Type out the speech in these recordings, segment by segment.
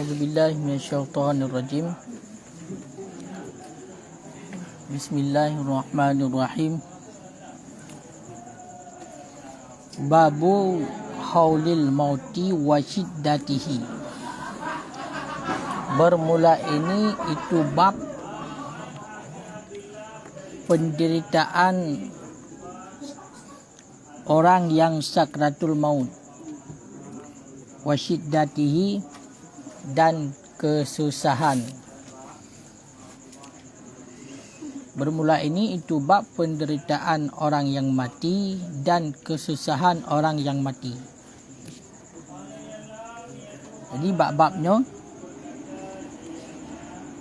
A'udzubillahi minasyaitonirrajim. Bismillahirrahmanirrahim. Babu haulil mauti wa syiddatihi. Bermula ini itu bab penderitaan orang yang sakratul maut, wa syiddatihi, dan kesusahan. Bermula ini itu bab penderitaan orang yang mati dan kesusahan orang yang mati. Jadi bab-babnya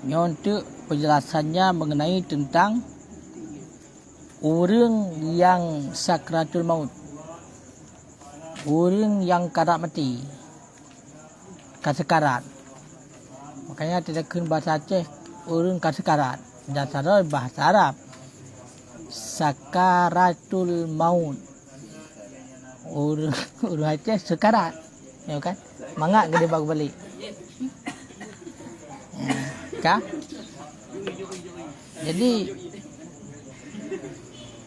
untuk penjelasannya mengenai tentang orang yang sakratul maut, orang yang karat mati, kasekarat. Makanya tidak kena bahasa Aceh orang kasekarat, dan cara bahasa Arab sakaratul maut. Orang Aceh sekarat, ya kan? Mangak gede bag balik. Kah? Jadi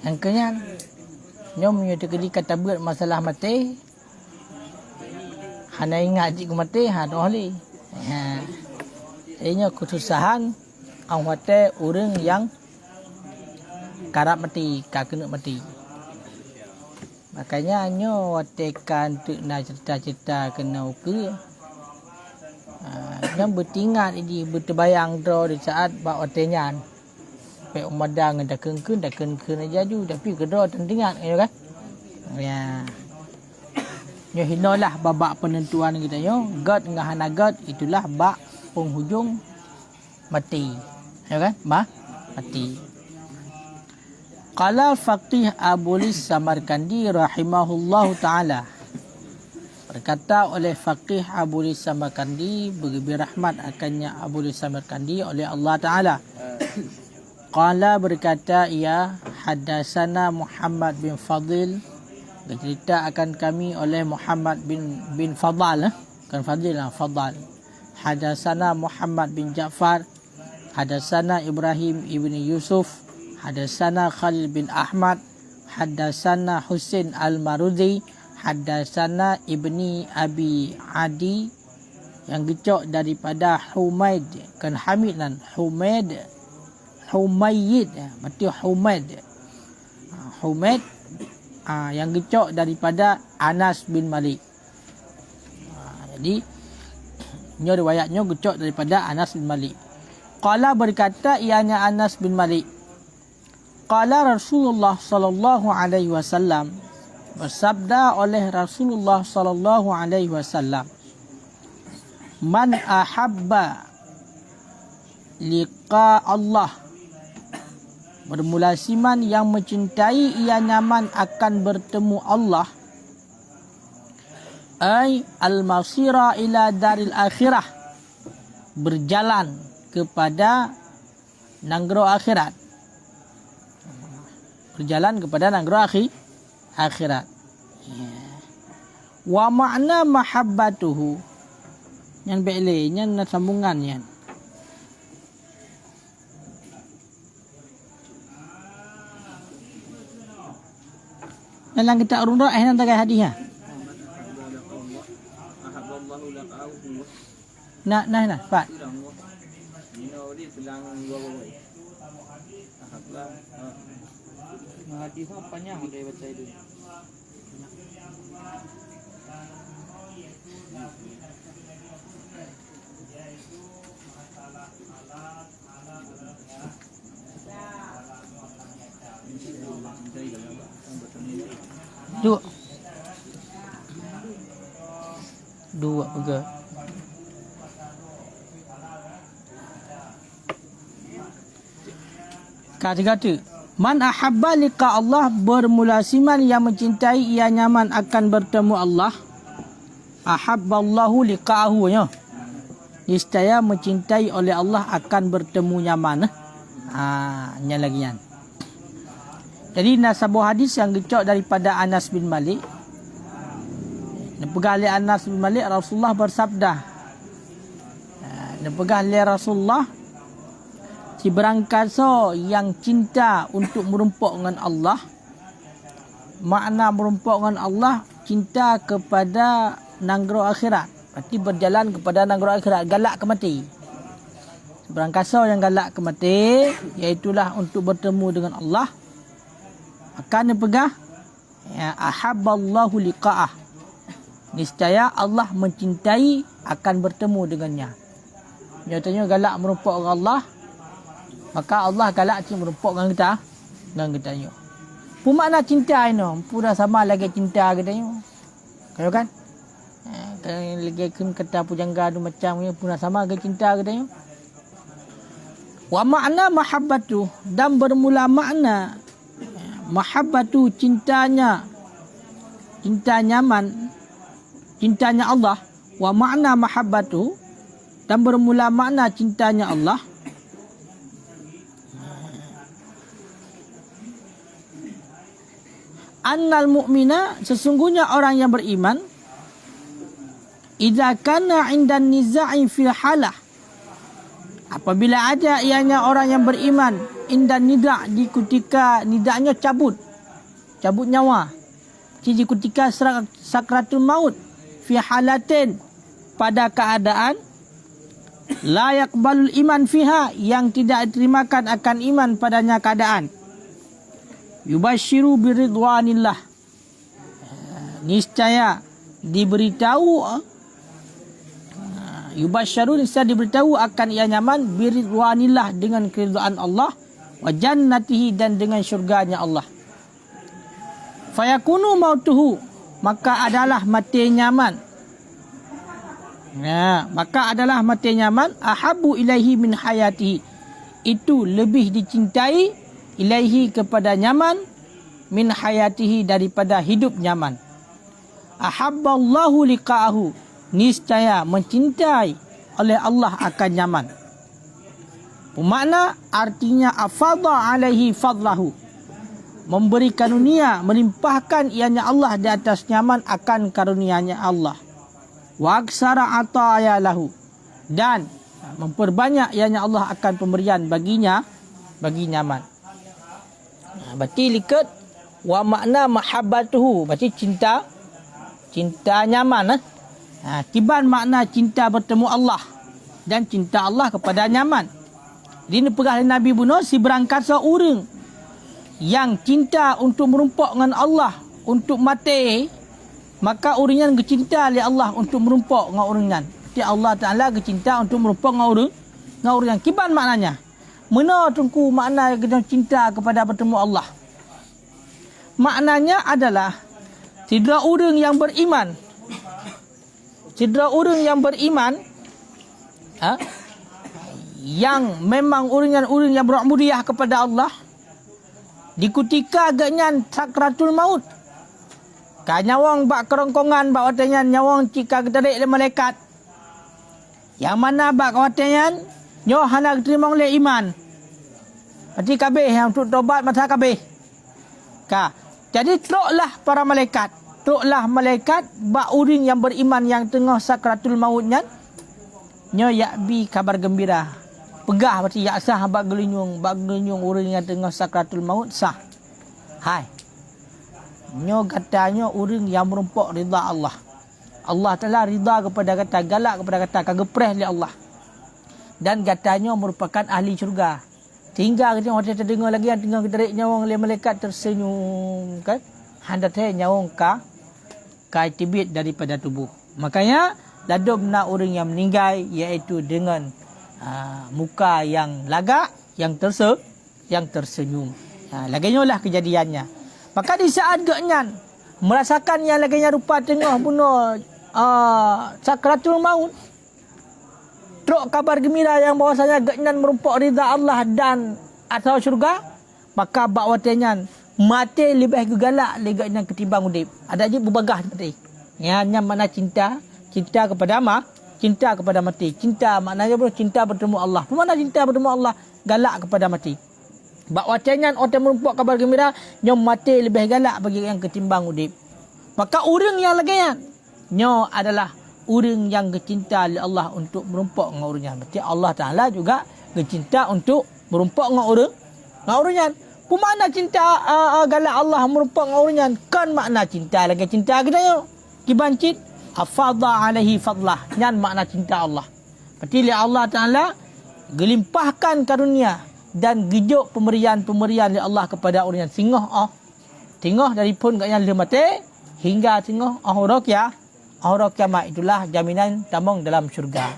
yang kenyan nyom nyo tekedi kata buat masalah mati. Hana ingat jik mati ha dohli. Ianya kesusahan ang wate orang yang karap mati, kena mati. Makanya nyo watekan tu na cerita-cerita kena uke. Yang bertingat ini berterbayang draw di saat bak watenyan. Pe umadang dah kengkun aja ju tapi kedua tentingat ya kan. Ya. Nyo hinolah babak penentuan kita nyo, god ngah hana god itulah bak penghujung mati. Ya kan? Mati. Qala faqih Abulis Samarkandi rahimahullahu taala. Berkata oleh faqih Abulis Samarkandi, beri rahmat akannya Abulis Samarkandi oleh Allah taala. Qala berkata ia, haddatsana Muhammad bin Fadil, bercerita akan kami oleh Muhammad bin Fadal, kan Fadil lah, Fadal. Haddatsana Muhammad bin Ja'far, haddatsana Ibrahim ibni Yusuf, haddatsana Khalil bin Ahmad, haddatsana Husain al-Marudi, haddatsana ibni Abi Adi, yang gecok daripada Humaid, kan Hamid dan Humayyid, berarti Humaid yang gecok daripada Anas bin Malik. Jadi nyo riwayatnya gecok daripada Anas bin Malik. Qala berkata ianya Anas bin Malik, qala Rasulullah sallallahu alaihi wasallam, bersabda oleh Rasulullah sallallahu alaihi wasallam, man ahabba liqa Allah, bermula siman yang mencintai ia nyaman akan bertemu Allah, ay al-masira ila daril akhirah, berjalan kepada nanggro akhirat, berjalan kepada nanggro akhirat. Wa makna mahabbatuhu, yang be'lenya na sambungan yan. Dalam kita urun ayat nanti hadisnya. Nah, Pak. Hadisnya panjang dari baca itu. Dua juga. Kata-kata man ahabba liqa Allah, bermula siman yang mencintai ia nyaman akan bertemu Allah. Ahabballahu liqa'ahu nya, niscaya mencintai oleh Allah akan bertemu nyaman. Nya lagi yan. Jadi nasabah hadis yang gecok daripada Anas bin Malik. Pegali Anas bin Malik, Rasulullah bersabda, Nepegah le Rasulullah si berangkasa yang cinta untuk merumpuk dengan Allah. Makna merumpuk dengan Allah, cinta kepada nanggro akhirat. Berarti berjalan kepada nanggro akhirat, galak ke mati. Berangkasa yang galak ke mati, iaitulah untuk bertemu dengan Allah. Maka dia pegah, ya, ahabballahu liqa'ah. Niscaya Allah mencintai akan bertemu dengannya. Nyatanya galak merumpuk dengan Allah, maka Allah galak merumpuk dengan kita. Dan katanya. Pun makna cinta ini, pun dah sama lagi cinta katanya. Kalau kan? Kalau lagi kata pujangga tu macam ni, pun dah sama lagi cinta katanya. Wa makna mahabbatu, dan bermula makna mahabbatu, cintanya, cinta nyaman, cintanya Allah. Wa makna mahabbatu, dan bermula makna cintanya Allah. Annal mu'mina, sesungguhnya orang yang beriman, idza kana 'indan niza'i fi halah, apabila ada ianya orang yang beriman, indan nida', di ketika nida'nya cabut nyawa, di ketika sakratul maut, fi halatin, pada keadaan la yaqbalul iman fiha, yang tidak diterimakan akan iman padanya keadaan, yubashiru biridwanillah, niscaya diberitahu, yubashiru, niscaya diberitahu akan ia nyaman, biridwanillah, dengan keridhaan Allah, wa jannatihi, dan dengan syurganya Allah. Fayakunu mautuhu, maka adalah mati nyaman. Ya, maka adalah mati nyaman, ahabu ilaihi min hayatihi, itu lebih dicintai, ilaihi, kepada nyaman, min hayatihi, daripada hidup nyaman. Ahabballahu liqa'ahu, niscaya mencintai oleh Allah akan nyaman. Bermakna artinya afadha alaihi fadlahu, memberi karunia, melimpahkan ianya Allah di atas nyaman akan karunianya Allah. Wa aksara ataya lahu, dan memperbanyak ianya Allah akan pemberian baginya, bagi nyaman. Berarti likat wa makna mahabbatuhu, berarti cinta nyaman. Tiban makna cinta bertemu Allah dan cinta Allah kepada nyaman. Ini perah Nabi bunuh si berangkasa orang yang cinta untuk merumpuk dengan Allah, untuk mati, maka orangnya kecinta oleh Allah untuk merumpuk dengan orangnya. Jadi Allah Ta'ala kecinta untuk merumpuk dengan orang. Kiban maknanya? Mana tungku makna cinta kepada bertemu Allah? Maknanya adalah sidra orang yang beriman. Sidra orang yang beriman, yang memang orang yang berubudiyah kepada Allah, di ketika agaknya sakratul maut, nyawang bak kerongkongan, bak watanya nyawang cika ketarik oleh malaikat, yang mana bak watanya nyoh hana terima oleh iman. Berarti kabeh yang untuk tobat masa kabeh. Jadi teruklah para malaikat, teruklah malaikat bak uring yang beriman yang tengah sakratul mautnya, nyo yakbi kabar gembira. Pegah berarti yak sah bak gelunyung uring yang tengah sakratul maut sah. Hai. Nyo katanya uring yang merumpuk ridha Allah. Allah Taala ridha kepada kata, galak kepada kata, kagepreh oleh Allah. Dan katanya merupakan ahli syurga. Tinggal kita orang terdengar lagi yang tengah ketarik nyawang oleh malaikat tersenyum kan. Hendak nyawang tibit daripada tubuh. Makanya ladumna orang yang meninggal iaitu dengan muka yang lagak, yang tersenyum. Laganya lah kejadiannya. Maka di saat genyan merasakan yang laganya rupa tengah bunuh sakratul maut, teruk kabar gembira yang bahwasanya genyan merumpuk ridha Allah dan atau syurga, maka bakwatnya mati lebih gegalak leganya ketimbang udip. Ada je berbagah mati. Yang mana cinta kepada cinta kepada mati. Cinta maknanya cinta bertemu Allah. Mana cinta bertemu Allah? Galak kepada mati. Bakwatnya orang merumpuk kabar gembira, yang mati lebih galak bagi yang ketimbang udip. Maka orang yang lagi nyo adalah orang yang bercinta oleh Allah untuk merompak dengan orangnya. Berarti Allah Ta'ala juga bercinta untuk merompak dengan orangnya. Apa makna cinta galak Allah merompak dengan orangnya? Kan makna cinta lagi cinta kita kibancit afadha alaihi fadlah. Nyan makna cinta Allah. Berarti Allah Ta'ala gelimpahkan karunia dan gejuk pemberian-pemberian oleh Allah kepada orang yang tinggal dari pun kat yang mati hingga tinggal akhir kiamat. Itulah jaminan tambang dalam syurga.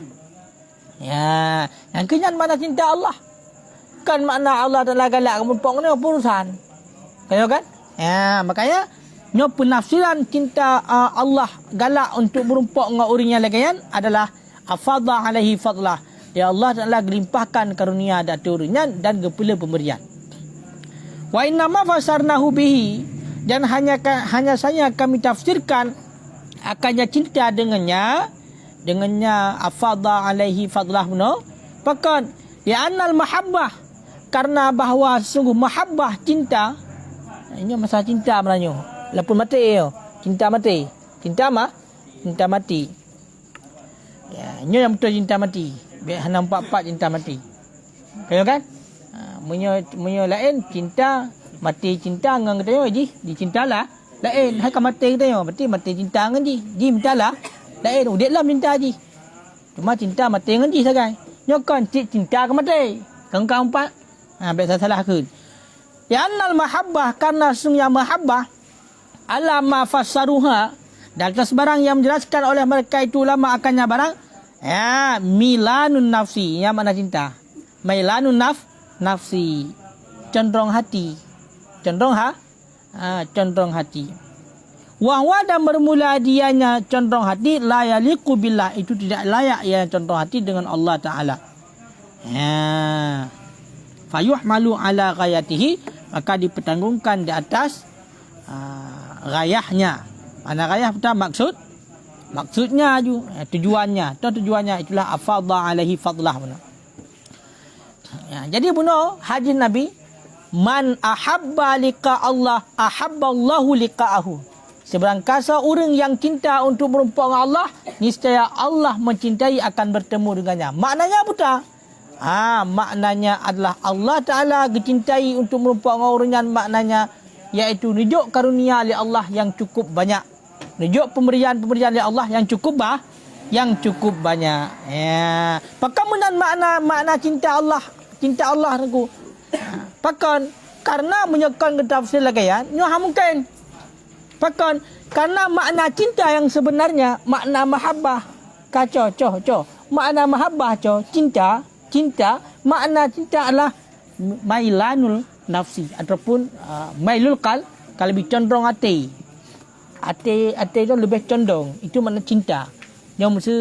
Ya, yang kenyan mana cinta Allah. Kan makna Allah Ta'ala galak merompak ni urusan. Kayo kan? Ya, makanya nyo penafsiran cinta Allah galak untuk merompak dengan orang yang lain adalah afadha alaihi fadlah. Ya Allah Ta'ala gelimpahkan karunia dan turunnya dan gepula pemberian. Wa inna ma fasarnahu bihi, dan hanya saja kami tafsirkan akannya cinta dengannya afadha alaihi fadlah no. Pakan ya annal mahabbah, karena bahawa sungguh mahabbah cinta. Ini masalah cinta sebenarnya. Lapun mati yo. Cinta mati. Cinta mati. Ya, ini yang betul cinta mati. Biar nampak cinta mati. Kaya kan? Munyo lain cinta mati cinta ngang kita yo ji. Di cintalah lain hai ka mati kita yo. Berarti mati cinta ngan ji. Ji mintalah. Lain udik lah minta ji. Cuma cinta mati ngan ji sagai. Nyo kan cinta ka mati. Kang empat. Biasa salah ke. Ya annal mahabbah, karena sungguhnya mahabbah ala ma fassaruha, dan atas barang yang menjelaskan oleh mereka itu ulama akannya barang ya milanun nafsi, yang mana cinta. Milanun nafsi, condong hati. Condong hati. Wahwa, dan bermula dianya condong hati la yaliqu billah, itu tidak layak ya condong hati dengan Allah Ta'ala. Ya. Fayuhmalu ala ghayatihi, maka dipertanggungkan di atas ghayahnya. Mana ghayah pertama maksudnya tujuannya. Tujuannya itulah afadha alaihi fadlah. Ya, jadi bunuh hadis Nabi, man ahabba liqa Allah ahabba Allahu liqa'ahu. Seberangkasa orang yang cinta untuk berjumpa dengan Allah, niscaya Allah mencintai akan bertemu dengannya. Maknanya apa? Maknanya adalah Allah Ta'ala dicintai untuk merupakan orang, maknanya iaitu nujuk karunia oleh Allah yang cukup banyak, nujuk pemberian-pemberian oleh Allah yang cukup banyak. Ya, pakamunan makna cinta Allah aku. Pakan karena menyokong tafsir lagi ya, mungkin. Pakan karena makna cinta yang sebenarnya makna mahabbah kacau. Makna mahabbah cinta, makna cinta adalah mailanul nafsi ataupun mailul kalbi, condong hati itu lebih condong, itu makna cinta. Yang mesti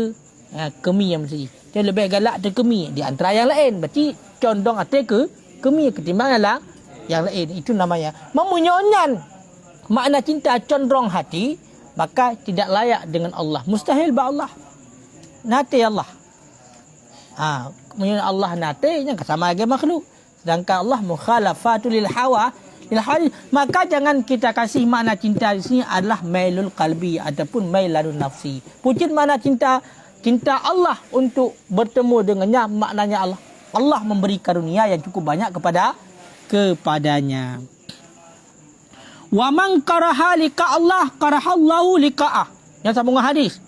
kemi yang mesti dia lebih galak ke kemi di antara yang lain. Berarti condong hati ke kemi ketimbang yang lain, itu namanya memunyonan. Makna cinta condong hati, maka tidak layak dengan Allah, mustahil ba Allah nate Allah. Kemudian Allah nate yang sama lagi makhluk, sedangkan Allah mukhalafatu lil hawa maka jangan kita kasih makna cinta di sini adalah mailul qalbi ataupun mailanun nafsi. Pucin makna cinta Allah untuk bertemu dengannya, maknanya Allah memberi karunia yang cukup banyak kepadanya. Wa man karaha liqa Allah karahallahu liqa'ah. Yang sambung hadis.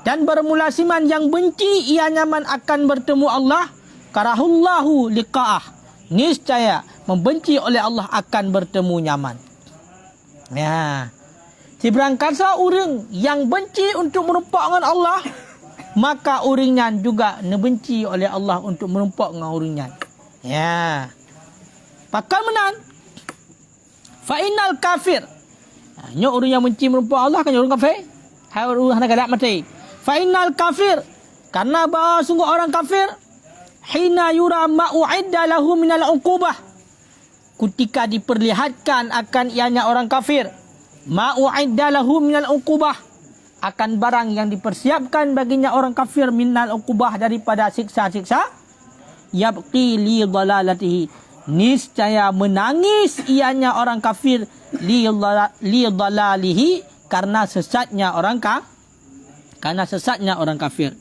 Dan bermula siman yang benci ia nyaman akan bertemu Allah, karahullahu liqa'ah. Niscaya membenci oleh Allah akan bertemu nyaman. Ya. Seberangkasa orang yang benci untuk merumpak dengan Allah, maka orangnya juga membenci oleh Allah untuk merumpak dengan orangnya. Ya. Pakal menan. Fa'inal kafir. Nyo orang yang benci merumpak Allah kan orang kafir. Hai orang hendak galak mati. Fa'inal kafir, karena bahawa sungguh orang kafir, hina yura ma'u'idda lahu minal uqubah, ketika diperlihatkan akan ianya orang kafir, ma'u'idda lahu minal uqubah, akan barang yang dipersiapkan baginya orang kafir minal uqubah, daripada siksa-siksa, yabqi li dhalalatihi, niscaya menangis ianya orang kafir li dhalalihi, karena sesatnya orang Karena sesatnya orang kafir.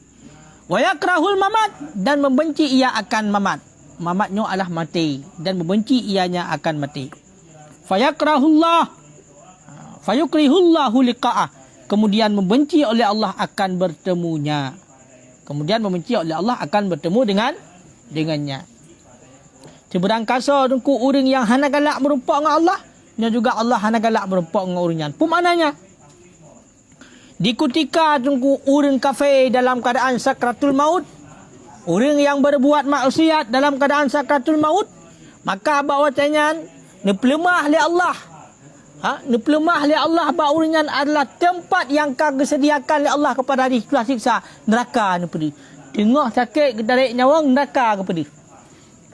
Wa yakrahul mamat, dan membenci ia akan mamat. Mamatnya adalah mati, dan membenci ianya akan mati. Fayakrahullah, fayukrihullahu liqa'ah, kemudian membenci oleh Allah akan bertemunya. Kemudian membenci oleh Allah akan bertemu dengannya. Seberang kasa dengku orang yang hana galak merupak dengan Allah, dan juga Allah hana galak merupak dengan orangnya. Apa maknanya? Di ketika dengku orang kafir dalam keadaan sakratul maut, orang yang berbuat maksiat dalam keadaan sakratul maut, maka bahawasanya nepelemah oleh Allah. Nepelemah oleh Allah bahawasanya adalah tempat yang kagak disediakan oleh Allah kepada hari siksa neraka nepedi. Tengah sakit tarik nyawa neraka kepedi.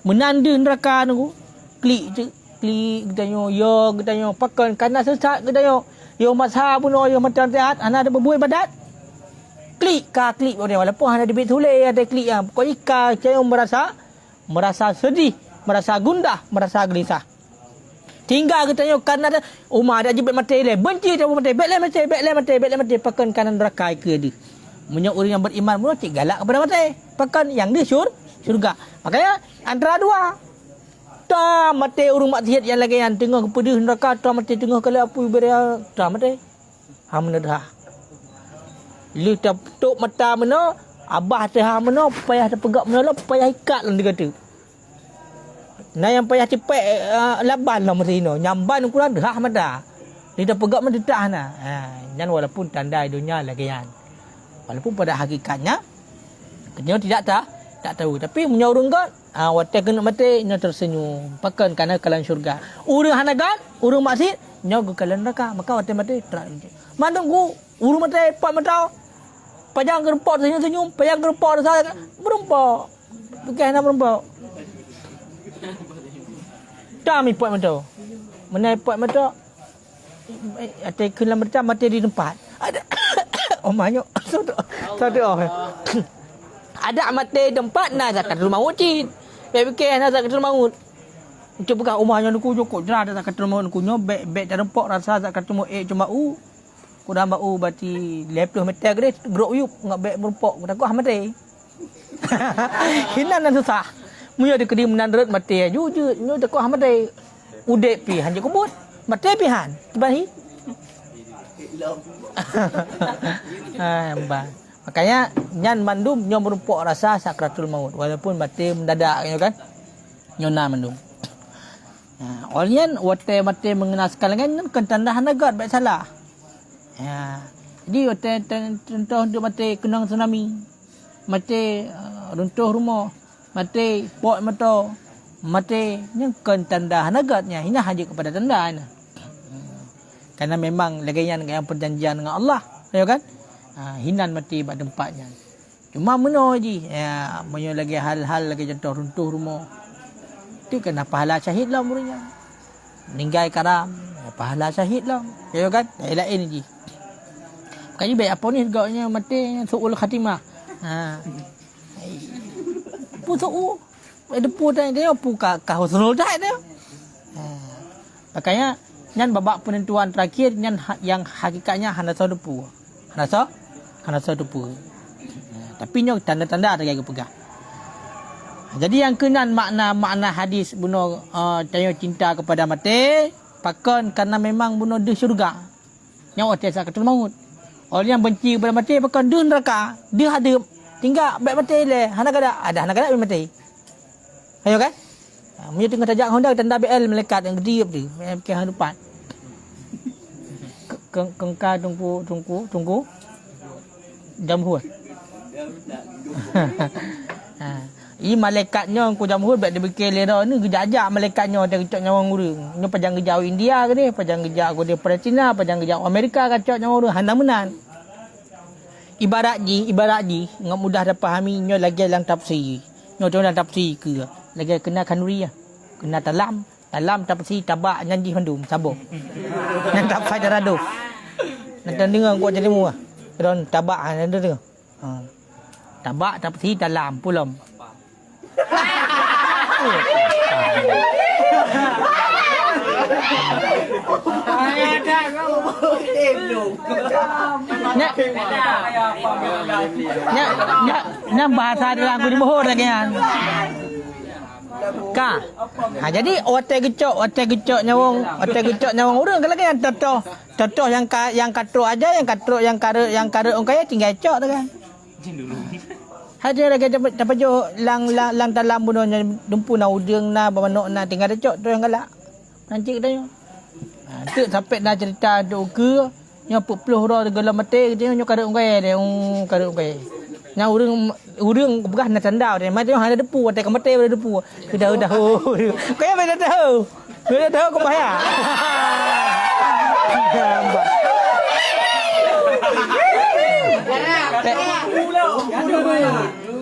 Menanda neraka tu. Klik je. Klik katanya yo katanya pakan kana sesat katanya. Yo mazhab pun yo macam taat ana ada berbuat ibadat. Klik walaupun ada debit tulis ada klik ah. Pokoknya kau merasa sedih, merasa gundah, merasa gelisah. Tinggal katanya karena ada umar ada jebet mati le. Benci dia mati, bekle mati pakan kanan neraka ke dia. Menyak orang yang beriman pun cik galak kepada mati. Pakan yang dia syurga. Makanya antara dua. Tak mati orang maksiat yang lagi yang tengah kepada neraka, tak mati tengah kalau apa ibadah, tak mati. Hamnadah. Lu tak tok mata mana, abah teh mana, payah terpegak mana lah, payah ikat lah dia kata. Nah yang payah cepet laban lah mesti no. Nyamban kurang dah mata. Dia dah pegak mana dah nah. Dan walaupun tanda dunia lagi yang. Walaupun pada hakikatnya kita tak tahu, tapi menyorong kan watak kena mati nya tersenyum pakan kana kalan syurga. Urang hanagan urang maksud nya ke kalan neraka, maka watak mati terak. Mandang ku urang mati pat mata pajang gerempot senyum pajang gerempot saya berempok bukan nak berempok tak mi pat mata menai pat mata ate kena mata mati di tempat ada omanya satu ada mati tempat nak zakat rumah wujud. Fikir nak zakat rumah wujud. Macam bukan rumahnya aku jokok jerah ada zakat rumah aku nyobek bek terempok rasa zakat rumah cuma ku dah mau berarti 20 meter gede gerok yuk ngak bek merempok ku takut mati. Hinan dan susah. Munyo di kedi menandret mati jujur nyo takut mati. Udek pi hanje kubut. Mati pihan. Tibahi. Mbak. Makanya nyan mandum nyo merumpok rasa sakratul maut walaupun mati mendadak kan. Nyona mandum. Oleh wate mati mengenaskan dengan kan tanda hanagat baik salah. Jadi wate contoh untuk mati kenang tsunami. Mati runtuh rumah, mati pok mata, mati yang kan tanda hanagatnya. Ini haji kepada tanda ini. Karena memang lagi yang perjanjian dengan Allah, ya kan? Hinan mati pada tempatnya. Cuma mana je punya lagi hal-hal lagi contoh runtuh rumah. Itu kena pahala syahid lah muridnya. Meninggal karam, pahala syahid lah. Ya kan? Lain je. Makanya baik apa ni agaknya mati su'ul khatimah. Putu depu dia puka husnul dah dia. Makanya nyan babak penentuan terakhir nyan yang hakikatnya hanasa depu. Hanasa depu. Tapi nyo tanda-tanda ada gaya pegang. Jadi yang kenan makna hadis bunuh tanya cinta kepada mati pakan karena memang bunuh di syurga. Nyawa tiasa ketul maut. Orang yang benci kepada mati pakan di neraka. Dia ada tinggal baik mati le. Hana kada mati. Ayo kan? Munyo tengah tajak Honda tanda BL melekat yang gede tu. Fikir hang depan. Kengka tunggu. Jamhur. Ini malaikatnya ku jamhur baik dia fikir le dah ni gejak-gejak malaikatnya dia kecok nyawa ngurung. Ni pajang gejau India ke dia, pajang gejak aku dia pada Cina, pajang gejak Amerika kacok nyawa ngurung hana menan. Ibarat ji ngak mudah dapat pahami nyo lagi dalam tafsir. Nyo dalam tafsir ke lagi kena kanuri ya. Kena dalam tafsir tabak nyanji handum sabung. Nang tak faida rado. Nang dengar gua jadi muah. Don tabak ada dengar. Tabak tafsir dalam pulam. Nya bahasa dalam aku di mohor lagi kan. Ka. Jadi otak gecok nyawang urang kalau kan contoh yang katruk aja yang katruk orang kaya tinggal cok tu kan. Hadir lagi dapat jo lang dalam bunuhnya dumpu na udang na bamanok na tinggal cok tu yang galak. Nanti katanya. Tu sampai dah cerita duk ke nya 40 ro gelam mati dia nya kada ungkai dia kada ungkai. Nya urang begah na tandau dia mai dia ada depu atai kamate ada depu. Dah kaya beda tahu. Beda tahu kau bahaya.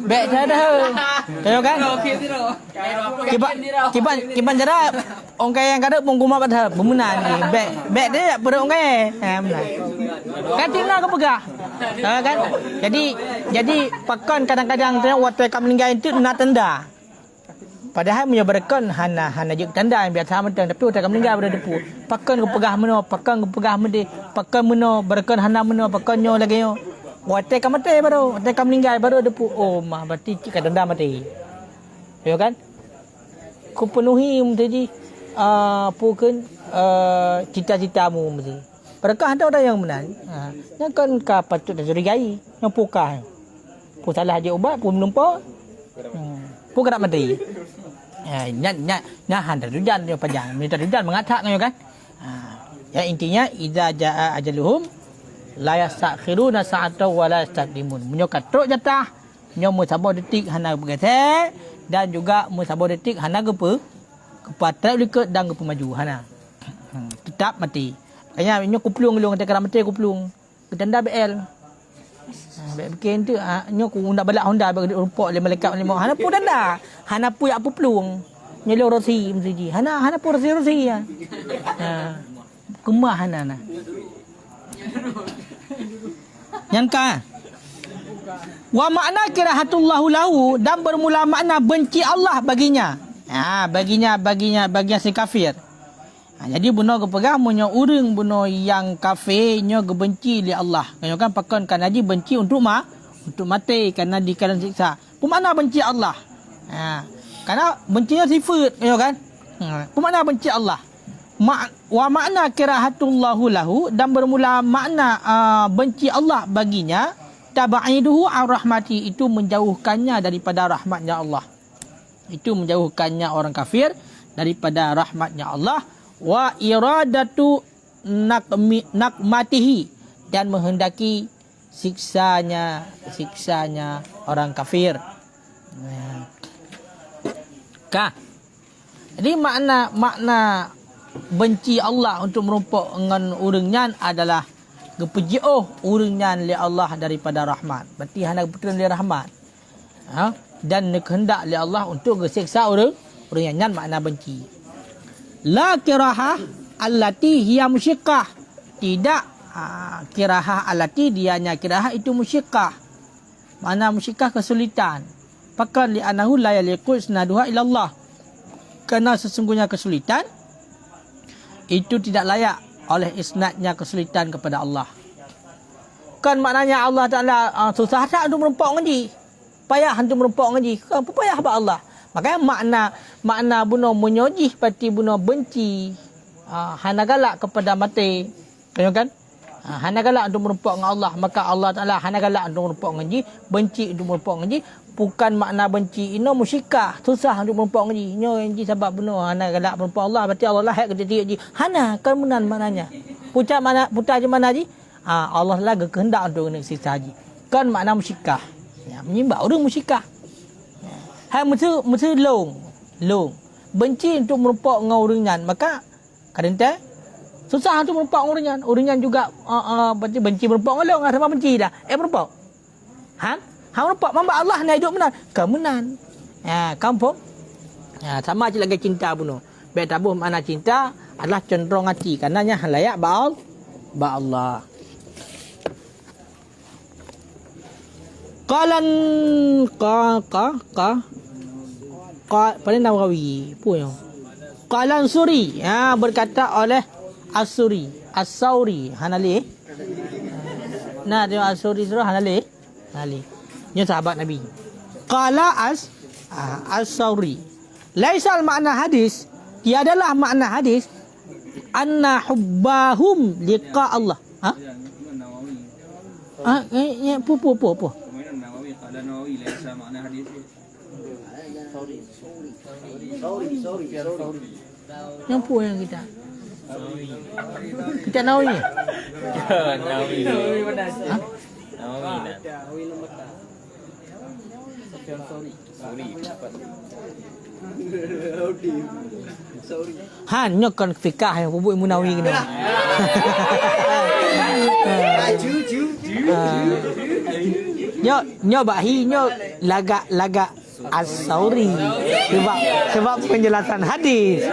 Bek dah. Tahu kan? Kiban jara orang kaya yang kada mengguma pada bemunan ni. Bek dia pada orang kaya. Benar. Kan tina kau pegah. Kan? Jadi pakan kadang-kadang tu waktu kau meninggal itu nak tanda. Padahal menyebarkan hana juk tanda yang biasa mentang tapi waktu kau meninggal pada depu. Pakan kau pegah meno, pakan meno berkan hana meno pakannya lagi yo. Waktu kau mati baru, waktu kau meninggal baru depu. Oh mah berarti cik tanda mati. Ya kan? Ku penuhi menjadi pukan cita-citamu mesti. Berkah ada orang yang menang. Yang kan ka patut dah curigai, yang pukah. Pu salah je ubat, pu menumpuk. Pu kena mati. Nya hantar hujan dia panjang. Minta hujan mengatakan kan. Ya intinya idza jaa ajaluhum la yastakhiruna sa'atan wa la yastaqdimun. Menyokat truk jatah, nyomo sabar detik hana bergeser dan juga mu sabar detik hana gepe kepatrap likut dan gepe maju hana. Tetap mati. Kaya nyo kuplung long kata kena mati kuplung. Ketanda BL. Bek bikin tu nyo ku nak balak Honda bagi rumpok le malaikat le hana pu danda. Hana pu yak pu plung. Nyelo rosi mesti. Hana pu rosi ya. Kemah hana nah. Yang ka wa makna kirahatullahu lahu dan bermula makna benci Allah baginya. Baginya si kafir. Jadi buno kepegah munyo urang buno yang kafir nyo gebenci li Allah. Kanyo kan pakon kan haji benci untuk mati karena dikalan siksa. Pemana benci Allah? Karena bencinya sifat kanyo kan. Pemana benci Allah? Wa makna kirahatullahu lahu dan bermula makna benci Allah baginya tabaiduhu ar-rahmati itu menjauhkannya daripada rahmatnya Allah. Itu menjauhkannya orang kafir daripada rahmatnya Allah. Wa iradatu nakmatihi dan menghendaki siksanya orang kafir. Jadi makna benci Allah untuk merumpuk dengan urangnya adalah gepejoh urangnya li Allah daripada rahmat. Berarti hana betul li rahmat. Dan kehendak li Allah untuk gesiksa urangnya makna benci. La kirahah allati hiya musyiqqah. Tidak kirahah allati dianya kirahah itu musyiqqah. Mana musyiqqah kesulitan. Pakan li anahu la yaliqu isnaduha ila Allah. Kerana sesungguhnya kesulitan itu tidak layak oleh isnadnya kesulitan kepada Allah. Kan maknanya Allah Taala susah tak untuk merumpuk ngaji. Payah untuk merumpuk ngaji. Kan payah ba Allah. Makanya makna bunuh menyojih pati bunuh benci hana galak kepada mati. Kan? Hana galak untuk merumpuk dengan Allah. Maka Allah Ta'ala hana galak untuk merumpuk ngaji. Benci untuk merumpuk ngaji. Bukan makna benci. Ini musyikah. Susah untuk merumpuk ngaji. Ini ngaji sebab bunuh hana galak merumpuk Allah. Berarti Allah lahir ke dia ngaji. Hana kemunan maknanya. Pucat je mana haji? Allah lah kehendak untuk nak sisa haji. Kan makna musyikah. Menyembah orang musyikah. Hai mesti long. Benci untuk merumpuk dengan orangnya. Maka kadang-kadang susah untuk merumpuk dengan orangnya. Orangnya juga benci merumpuk dengan long. Sama benci dah. Merumpuk. Merumpuk. Mamba Allah ni hidup benar. Kemenan. Kampung. Sama je lagi cinta bunuh. Baik tabuh makna cinta adalah cenderung hati. Karenanya layak ba Allah. Qalan paling Nawawi. Apa yang? Qala Ansuri, berkata oleh As-Suri, As-Sauri, Hanali. Nah, dia As-Suri surah Hanali. Hanali. Dia sahabat Nabi. Qala As-Sauri. Laisal makna hadis, tiadalah makna hadis anna hubbahum liqa Allah. Apa? Nawawi qala Nawawi laisa makna hadis. Yang apa yang kita? Kita Nawawi ni? Nawawi. Nyokan fikah yang pupuk ilmu Nawawi kena. Nyo bahi nyo lagak As-Sauri sebab penjelasan hadis.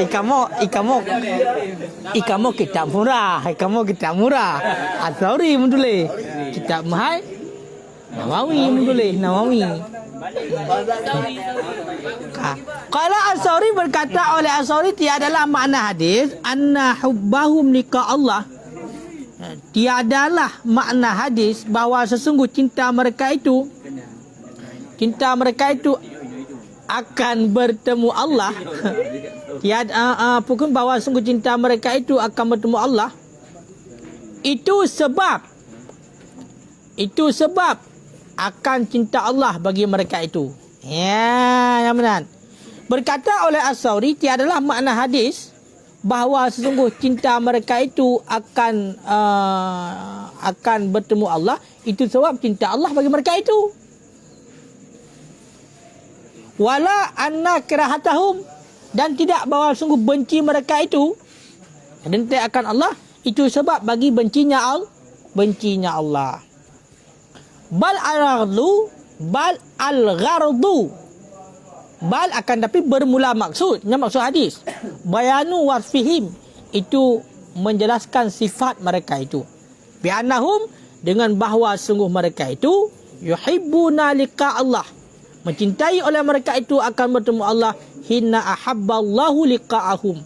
Ikamo kitab murah. As-Sauri mendule kitab mahal. Nawawi mendule Nawawi. Qala As-Sauri, berkata oleh As-Sauri, tiadalah makna hadis anna hubbahum liqa Allah. Tiadalah makna hadis bahawa sesungguh cinta mereka itu akan bertemu Allah. Pukul bahawa sungguh cinta mereka itu akan bertemu Allah. Itu sebab akan cinta Allah bagi mereka itu. Yang benar. Berkata oleh As-Sauri, tiadalah makna hadis bahawa sesungguh cinta mereka itu akan bertemu Allah. Itu sebab cinta Allah bagi mereka itu. Wala anna kirahatahum, dan tidak bahawa sungguh benci mereka itu dan akan Allah itu sebab bagi bencinya Allah. Bal akan tapi bermula maksudnya maksud hadis bayanu wasfihim, itu menjelaskan sifat mereka itu, bi'annahum, dengan bahawa sungguh mereka itu yuhibbuna liqa Allah, mencintai oleh mereka itu akan bertemu Allah, hina ahabballahu liqa'ahum,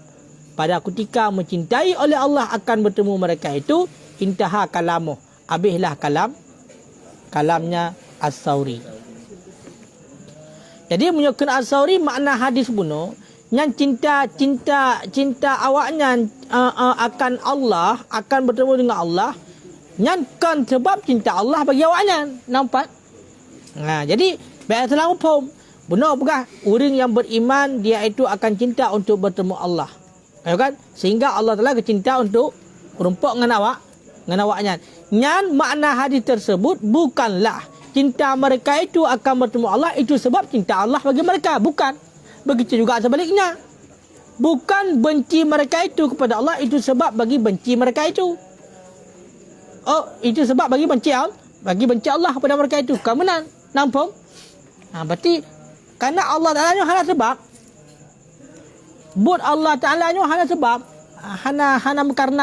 pada ketika mencintai oleh Allah akan bertemu mereka itu, intaha kalamuh, habislah kalamnya As-Sauri. Jadi menyokong As-Sauri makna hadis bunuh yang cinta awaknya akan Allah, akan bertemu dengan Allah, yang kan sebab cinta Allah bagi awaknya. Nampak? Jadi baik salah faham. Benar bukan? Orang yang beriman dia itu akan cinta untuk bertemu Allah. Kan? Sehingga Allah Taala cinta untuk merumpuk dengan awaknya. Yang makna hadis tersebut bukanlah cinta mereka itu akan bertemu Allah itu sebab cinta Allah bagi mereka. Bukan. Begitu juga sebaliknya. Bukan benci mereka itu kepada Allah itu sebab bagi benci mereka itu. Itu sebab bagi benci Allah kepada mereka itu. Kemudian nampak? Berarti kerana Allah Ta'ala ni hana sebab. Buat Allah Ta'ala ni hana sebab. Hana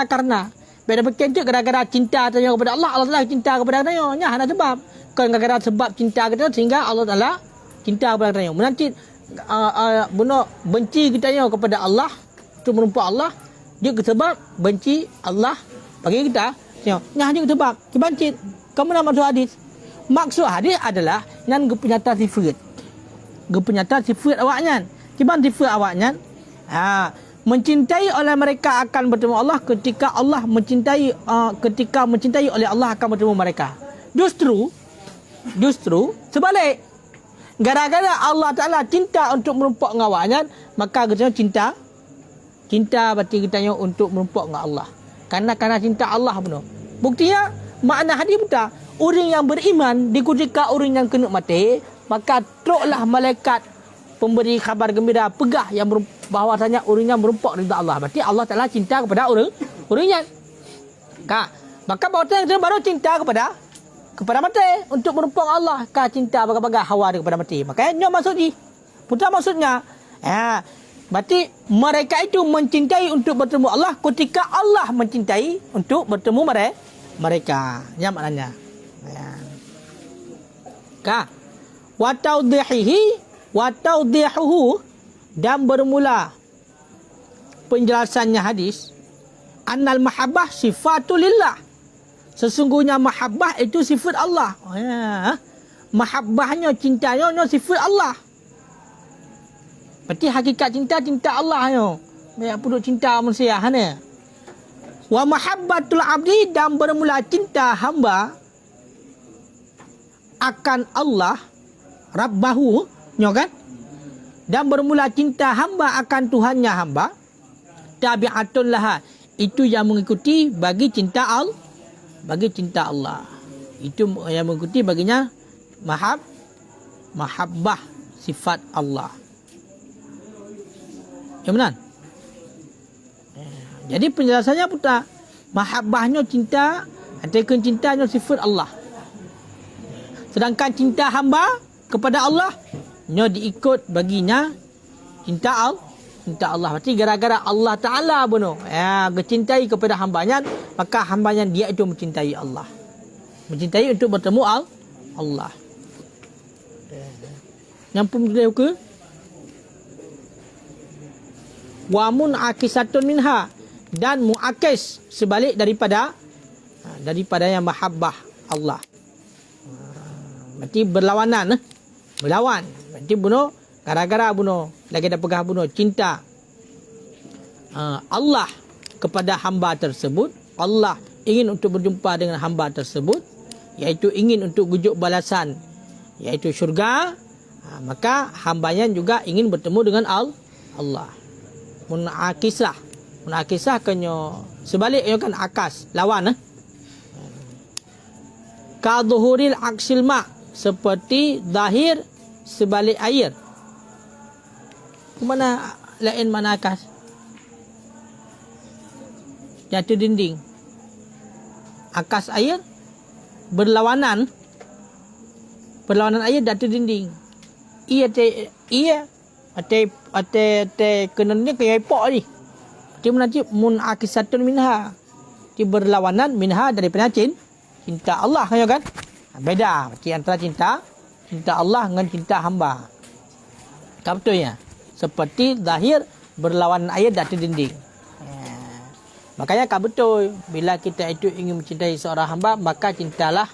karena. Bila berkata gara-gara cinta tanya kepada Allah, Allah Ta'ala cinta kepada tanya. Hana sebab. Bukan gara-gara sebab cinta kita sehingga Allah Ta'ala cinta kepada tanya. Menanti benci kita kepada Allah untuk merumpuk Allah, dia sebab benci Allah bagi kita. Hanya sebab kebancit. Kamu nak maksud hadis? Maksud hadis adalah yang gepenyata sifat. Gepenyata sifat awaknya. Kiban sifat awaknya? Mencintai oleh mereka akan bertemu Allah ketika Allah mencintai oleh Allah akan bertemu mereka. Justru sebalik. Gara-gara Allah Ta'ala cinta untuk merumpuk dengan awaknya, maka kita cinta berarti kita untuk merumpuk dengan Allah. Karena cinta Allah benar. Buktinya makna hadis betul. Orang yang beriman di ketika orang yang kena mati, maka teruklah malaikat pemberi khabar gembira pegah yang bahawasanya orang yang merumpuk ridha Allah. Berarti Allah Ta'ala cinta kepada orangnya. Maka baru cinta kepada mati untuk merumpuk Allah. Cinta bagai-bagai hawa kepada mati. Makanya maksudnya berarti mereka itu mencintai untuk bertemu Allah ketika Allah mencintai untuk bertemu mereka. Yang maknanya. Wa tawdihuhu Dan bermula penjelasannya hadis, annal mahabbah sifatulillah. Sesungguhnya mahabbah itu sifat Allah. Mahabbahnya, cintanya sifat Allah. Berarti hakikat cinta Allah yo. Banyak perlu cinta manusia hana. Wa mahabbatul abdi, dan bermula cinta hamba akan Allah Rabbahu, kan? Dan bermula cinta hamba akan Tuhannya hamba, tabi'atun laha, itu yang mengikuti bagi cinta Allah. Bagi cinta Allah, itu yang mengikuti baginya mahabbah sifat Allah. Ya benar? Jadi penjelasannya putar. Mahabbahnya cinta, ataupun cintanya sifat Allah. Sedangkan cinta hamba kepada Allah, diikut baginya cinta Allah. Cinta Allah. Berarti gara-gara Allah Ta'ala bunuh. Mencintai kepada hambanya, maka hambanya dia itu mencintai Allah. Mencintai untuk bertemu Allah. Nyampung dia ke? Wa mun'akisatun minha, dan mu'akis sebalik daripada yang mahabbah Allah. Berarti berlawanan. Berlawan. Berarti bunuh, gara-gara bunuh, lagi dah pegang bunuh cinta Allah kepada hamba tersebut. Allah ingin untuk berjumpa dengan hamba tersebut, iaitu ingin untuk gujuk balasan, iaitu syurga. Maka hambanya juga ingin bertemu dengan Allah. Munakisah. Munakisah kenyo sebaliknya kan akas, lawan. Ka dhuhuril aksil ma, seperti zahir sebalik air. Mana lain mana akas? Jatuh dinding. Akas air berlawanan. Berlawanan air jatuh dinding. Ate kenanya kayak ipok ni. Dia menajib munakisatun minha. Dia berlawanan minha daripada cinta Allah, kan? Beda antara cinta Allah dengan cinta hamba. Kan betul ya? Seperti zahir berlawanan air di atas dinding. Makanya kan betul, bila kita itu ingin mencintai seorang hamba, maka cintalah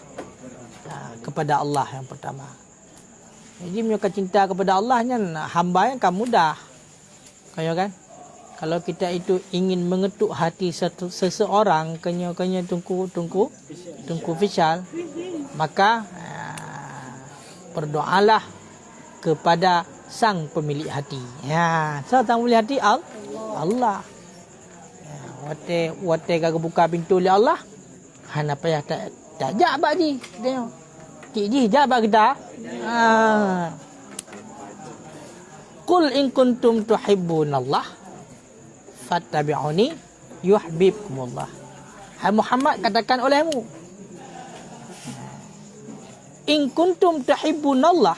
kepada Allah yang pertama. Jadi menyukai cinta kepada Allah kan, hamba yang kan mudah. Kan? Kalau kita itu ingin mengetuk hati seseorang, kenya tungku facial, maka berdoalah kepada sang pemilik hati. Sang pemilik hati Allah. Wate kagak buka pintu oleh Allah. Hana payah tak jabak ji. Tengok. Cik ji jabak kita. Qul in kuntum tuhibbunallah fattabi'uni yuhibbukumullah. Hai Muhammad, katakan olehmu, in kuntum tuhibbunallah,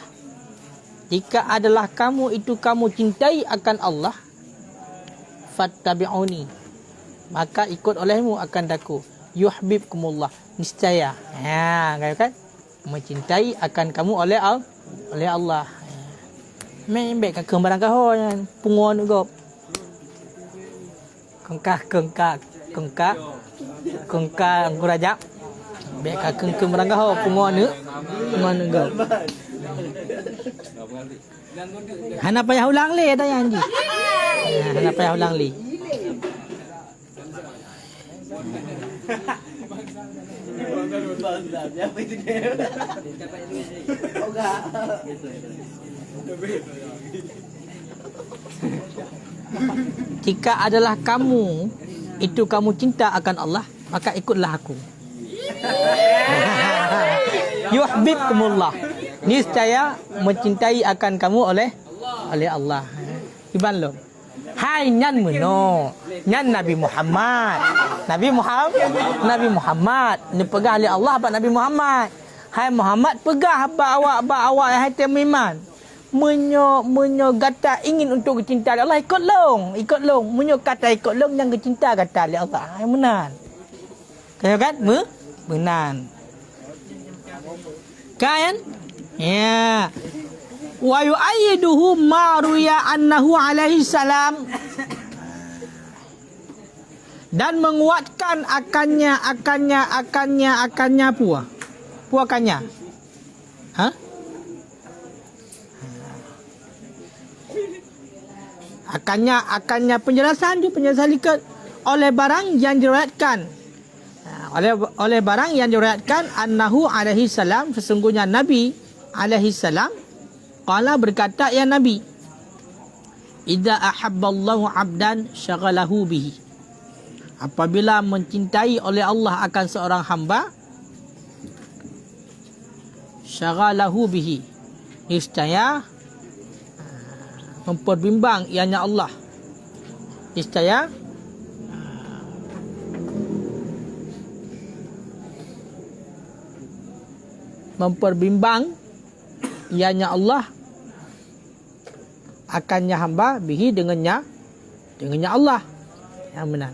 jika adalah kamu itu kamu cintai akan Allah, fattabi'uni, maka ikut olehmu akan daku, yuhibbukumullah, niscaya. Kan? Mencintai akan kamu oleh Allah. Main baik kakak barang kau yang pungon gop. Kengkak angku rajak. Baik kakak barang kau pungon gop. Hana payah ulang le dah yang ji. Hana payah ulang le. Jika adalah kamu itu kamu cinta akan Allah, maka ikutlah aku. Yuhibbukumullah, niscaya mencintai akan kamu oleh Allah. Iban lo. Hai nyan meno, nyan Nabi Muhammad. Nabi Muhammad ni pegah oleh Allah apa Nabi Muhammad. Hai Muhammad, pegah ba awak hai temiman. Menyo gata ingin untuk cinta Allah, ikut long. Menyo kata ikut long yang cinta kata oleh Allah. Hai benar. Kaya kan? Benar. Kan? Ya. wa yu'ayyiduhu ma ruya annahu alaihi salam, dan menguatkan akannya puakannya. Ha? Akannya penjelasan likat oleh barang yang diriwayatkan. Oleh barang yang diriwayatkan annahu alaihi salam, sesungguhnya Nabi alaihi salam qala, berkata ya Nabi, idza ahabballahu 'abdan syaghalahu bihi, apabila mencintai oleh Allah akan seorang hamba, syaghalahu bihi, niscaya memperbimbang ianya Allah, niscaya memperbimbang ianya Allah akannya hamba, bihi dengannya Allah yang benar.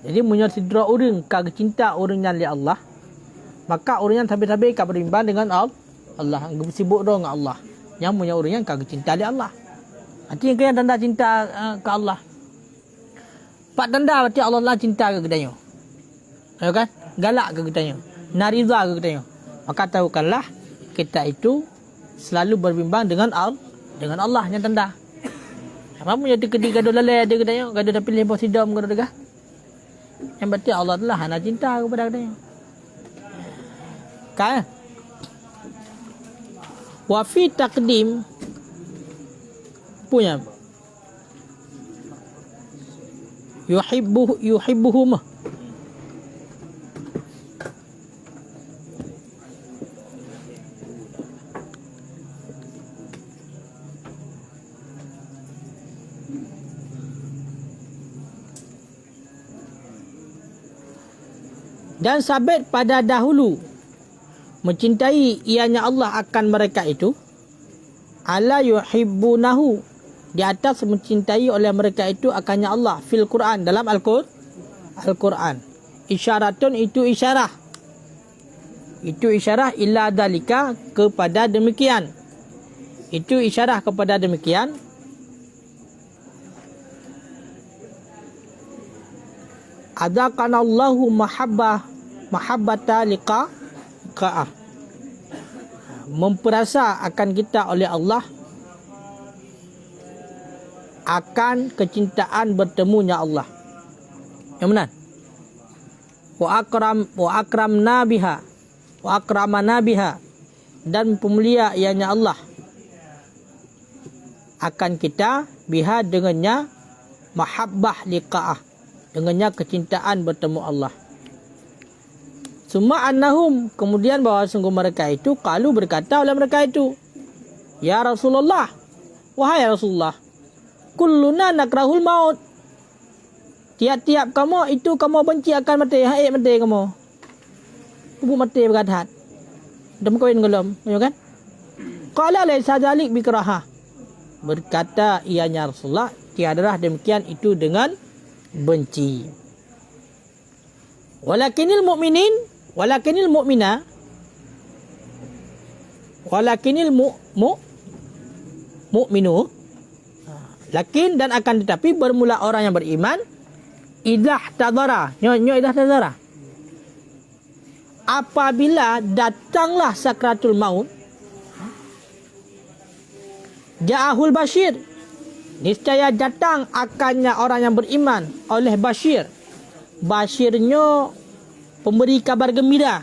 Jadi munya sidra orang kag cinta orang yang li Allah, maka orang yang tabi-tabi kag berbimbang dengan Allah, sibuk dengan Allah. Yang punya orang yang kagak cinta di Allah. Artinya kaya tanda cinta ke Allah. Pak tanda berarti Allah lah cinta ke kita. Ya kan? Galak ke kita. Nariza ke kita. Maka tahukanlah kita itu selalu berbimbang dengan Allah yang tanda. Apa punya kedi gaduh lalai dia kita. Gaduh dah pilih posidom gaduh degah. Yang berarti Allah telah hana cinta kepada kita. Kan? Wa fi taqdim punya yuhibbuhum, dan sabit pada dahulu mencintai ianya Allah akan mereka itu, ala yuhibbunahu, di atas mencintai oleh mereka itu akannya Allah, fil Quran, dalam Al-Quran. Isyaratun, itu isyarah illa dalika, kepada demikian. Itu isyarah kepada demikian. Adakanallahu mahabbata liqa'ah, memperasa akan kita oleh Allah akan kecintaan bertemunya Allah. Yang benar. Wa akramana biha, dan pemulia ianya Allah akan kita, biha dengannya, mahabbah liqa'ah, dengannya kecintaan bertemu Allah. Summa annahum, kemudian bahawa sungguh mereka itu, qalu, berkata oleh mereka itu, ya Rasulullah, wahai Rasulullah, kulluna nakrahul maut, tiap-tiap kamu itu kamu benci akan mati, haid mati kamu. Ibu mati berkata, dah berkahwin belum, ya kan? Qala laisa dzalik bikraha, berkata ianya Rasulullah, tiadalah demikian itu dengan benci. Walakinil mu'minu, lakin dan akan tetapi bermula orang yang beriman, idah tadara, idah tadara, apabila datanglah sakratul maut, ja'ahul bashir, niscaya datang akannya orang yang beriman oleh bashir. Bashirnya pemberi kabar gembira,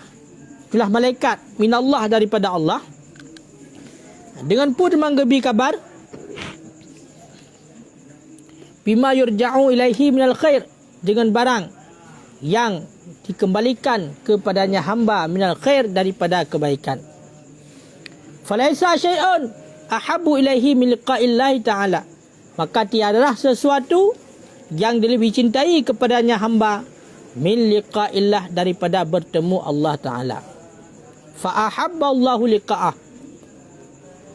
itulah malaikat minallah, daripada Allah, dengan pun menggebi kabar, bima yurja'u ilaihi minal khair, dengan barang yang dikembalikan kepadanya hamba, minal khair, daripada kebaikan. Falaisa syai'un ahabbu ilaihi min liqa'illahi ta'ala, maka tiadalah sesuatu yang lebih cintai kepadanya hamba, min liqa'illah, daripada bertemu Allah Ta'ala. Fa'ahabba Allahu liqa'ah,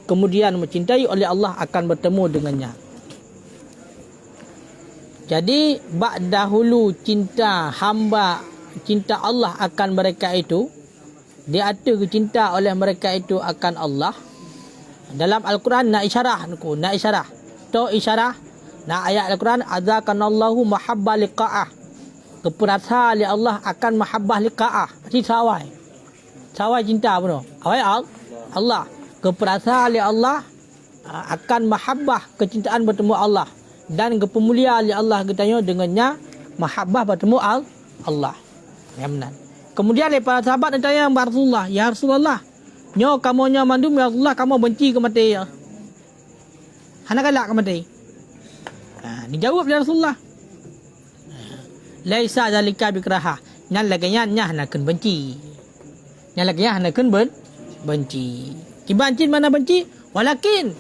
kemudian mencintai oleh Allah akan bertemu dengannya. Jadi dahulu cinta hamba, cinta Allah akan mereka itu, diatur cinta oleh mereka itu akan Allah. Dalam Al-Quran nak isyarah. To isyarah nak ayat Al-Quran adzakanallahu mahabbah liqa'ah. Keperasa li Allah akan mahabbah liqa'ah. Pasti sawai. Sawai cinta apa no? Awai Allah. Keperasa li Allah akan mahabbah kecintaan bertemu Allah dan kepemulia li Allah katanya dengannya mahabbah bertemu Allah. Ya benar. Kemudian para sahabat tanya Rasulullah, ya Rasulullah, nyo kamu nyo mandum ya Rasulullah, kamu benci ke mati ya? Hana galak ke mati? Dijawab ya Rasulullah. Laisa zalika bikraha. Nyan laganya nyah nakeun benci. Nyan laganya nakeun benci. Kibancin mana benci? Walakin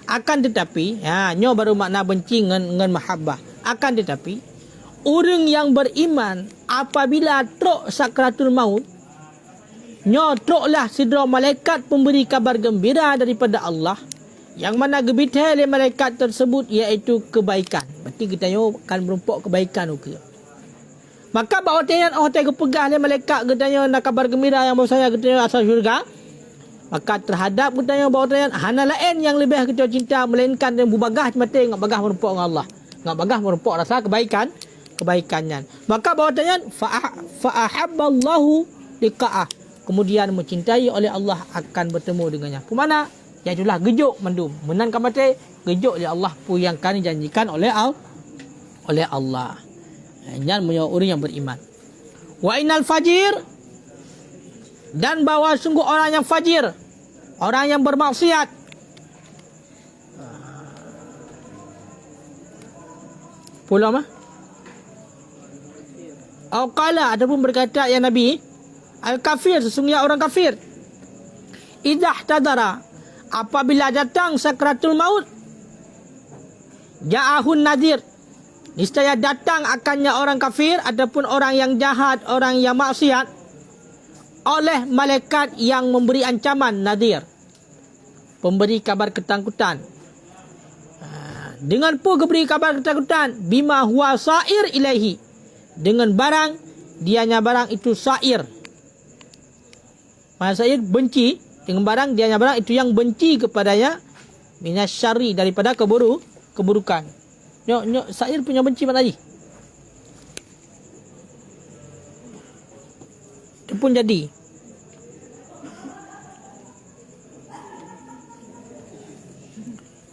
akan tetapi, nyo baru makna benci ngan mahabbah. Akan tetapi orang yang beriman apabila truk sakratul maut, nyotroklah sidra malaikat pemberi kabar gembira daripada Allah, yang mana gembira oleh malaikat tersebut iaitu kebaikan. Berarti kita akan merumpuk kebaikan juga. Maka bahawa tiang orang pegah oleh malaikat katanya nak kabar gembira yang bahasanya katanya asal syurga. Maka terhadap katanya bahawa tiang hana lain yang lebih kita cinta melainkan yang berbagah mati ngak bagah merumpuk dengan Allah. Ngak bagah merumpuk rasa kebaikannya. Maka bahawa tiang fa'ahabballahu liqa'ah. Kemudian mencintai oleh Allah akan bertemu dengannya. Pemana? Iaitulah gejuk mandum. Menankan mati, gejuk oleh Allah pun yang kami janjikan oleh Allah. Yang menjadi orang yang beriman. Wa innal fajir, dan bahawa sungguh orang yang fajir, orang yang bermaksiat, pula mah? Qala, ataupun berkata ya Nabi, al-kafir, sesungguhnya orang kafir, idah tadara, apabila datang sakratul maut, ja'ahun nadir, niscaya datang akannya orang kafir ataupun orang yang jahat, orang yang maksiat, oleh malaikat yang memberi ancaman, nadir, pemberi kabar ketakutan. Dengan pun beri kabar ketakutan, bima huwa sa'ir ilaihi, dengan barang, dianya barang itu sa'ir. Maksud saya benci dengan barang, dianya barang itu yang benci kepadanya, minasyari, daripada keburukan. Nyok sa'ir punya benci mana lagi? Itu pun jadi.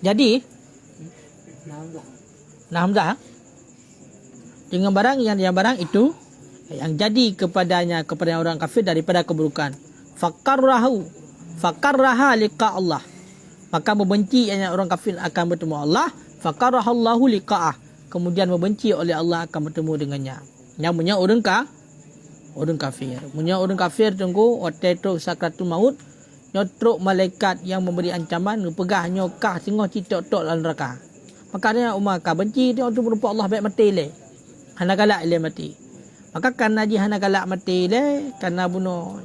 Jadi nah hamzah dengan barang yang dia barang itu yang jadi kepada orang kafir daripada keburukan. Fakarraha liqa Allah, maka membenci yang orang kafir akan bertemu Allah. Fakarahallahu liqa'ah, kemudian membenci oleh Allah akan bertemu dengannya. Yang punya orang kafir. Punya orang kafir tunggu waktu itu sakratul maut, nyotrok malaikat yang memberi ancaman, pegah nyokah singoh citok-tok dalam neraka. Makanya umat ka benci dia untuk merupa Allah baik mati le. Hana galak le mati. Maka karena dia hana galak mati le, karena bunuh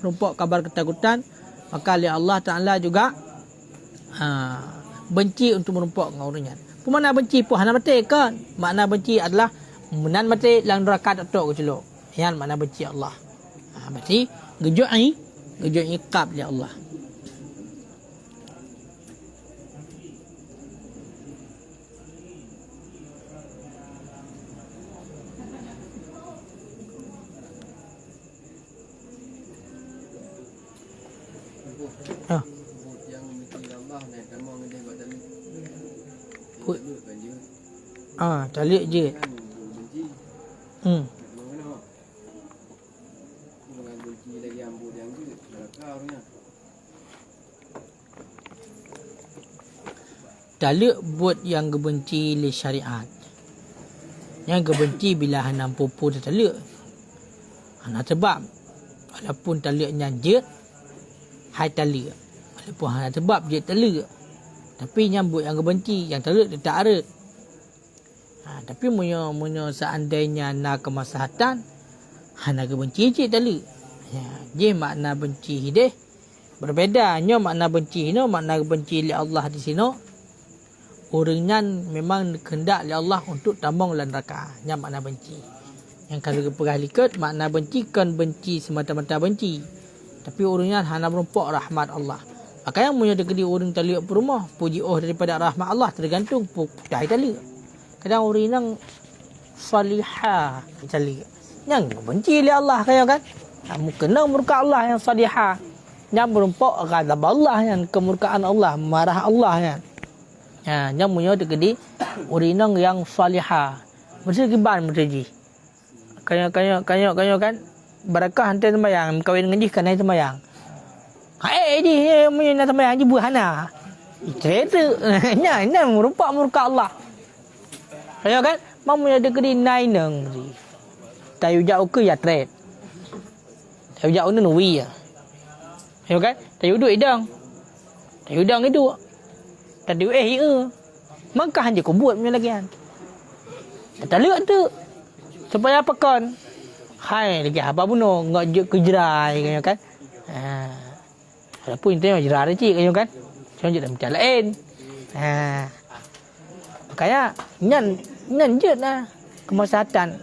merupa kabar ketakutan, maka oleh Allah Ta'ala juga benci untuk merumpuk dengan orangnya. Pemana benci pun hana mati kan? Makna benci adalah menan mati dalam neraka tok ke celok. Yang makna benci Allah. Berarti gejok iqab li Allah. Talik je. Talik buat yang kebenci li syariat. Yang kebenci bila hanam pupu dia talik. Hana sebab walaupun taliknya je hai talik. Walaupun hana sebab je talik. Tapi nyambut yang kebenci, yang talik dia tak ada. Tapi munyo seandainya nak kemaslahatan, hana kebenci je talik. Je makna benci hideh. Berbeza nyo makna benci no, makna benci li Allah di sini. Orangnya memang kehendak li Allah untuk tambang dalam neraka. Nya makna benci. Yang kalau perah likat makna benci kan benci semata-mata benci. Tapi orangnya hana merompak rahmat Allah. Makanya punya dekedi orang taliak perumah, puji daripada rahmat Allah tergantung dah taliak. Kadang orang yang salihah taliak. Yang benci oleh Allah kaya kan? Kamu kena murka Allah yang salihah. Yang merompak ghadab Allah yang kemurkaan Allah, marah Allah kan. Yang punya dekedi orang yang salihah. Mesti kiban mesti. Kaya kan? Barakah hantar sembahyang, kawin dengan jih kan hantar sembahyang. Dia nak sembahyang je buhana. Cerita. Ini merupak murka Allah. Kaya kan? Mamu ada kedi nainang. Tayu jauh ke ya trade. Tayu jauh ni nuwi ya. Kaya kan? Tayu duduk idang. Tayu idang itu. Tadi ya. Maka hanya kau buat punya lagi kan. Tak lihat tu. Supaya apa kan? Hai lagi apa pun ngajak kejerai kaya kan. Walaupun intinya jerar cik kaya kan. Cuma je dah macam lain. Makanya nyan je lah kemaslahatan.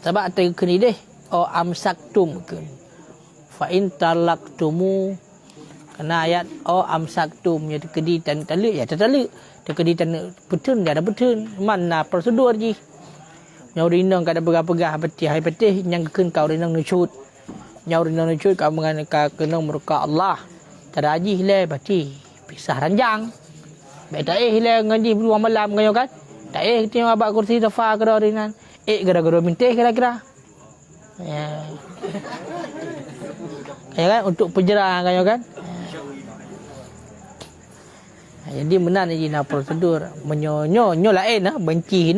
Sebab ada kini deh. Amsaktum ke. Fa in talaqtumu. Kena ayat amsaktum ya tekedi dan talak ya talak. Tekedi dan betul dia ada betul. Mana prosedur je. Nyau rinang kada pegah-pegah petih yang keken kau rinang nucut. Nyau rinang nucut kau menganaka kena murka Allah. Teraji hilai pati pisah ranjang. Baik tak hilai ngaji peluang malam kau kan. Tak tengok abak kursi sofa kau rinang. Gara-gara mintih kira-kira. Ya. Ya kan untuk penjerah kau kan. Jadi benar ni prosedur menyonyo lain benci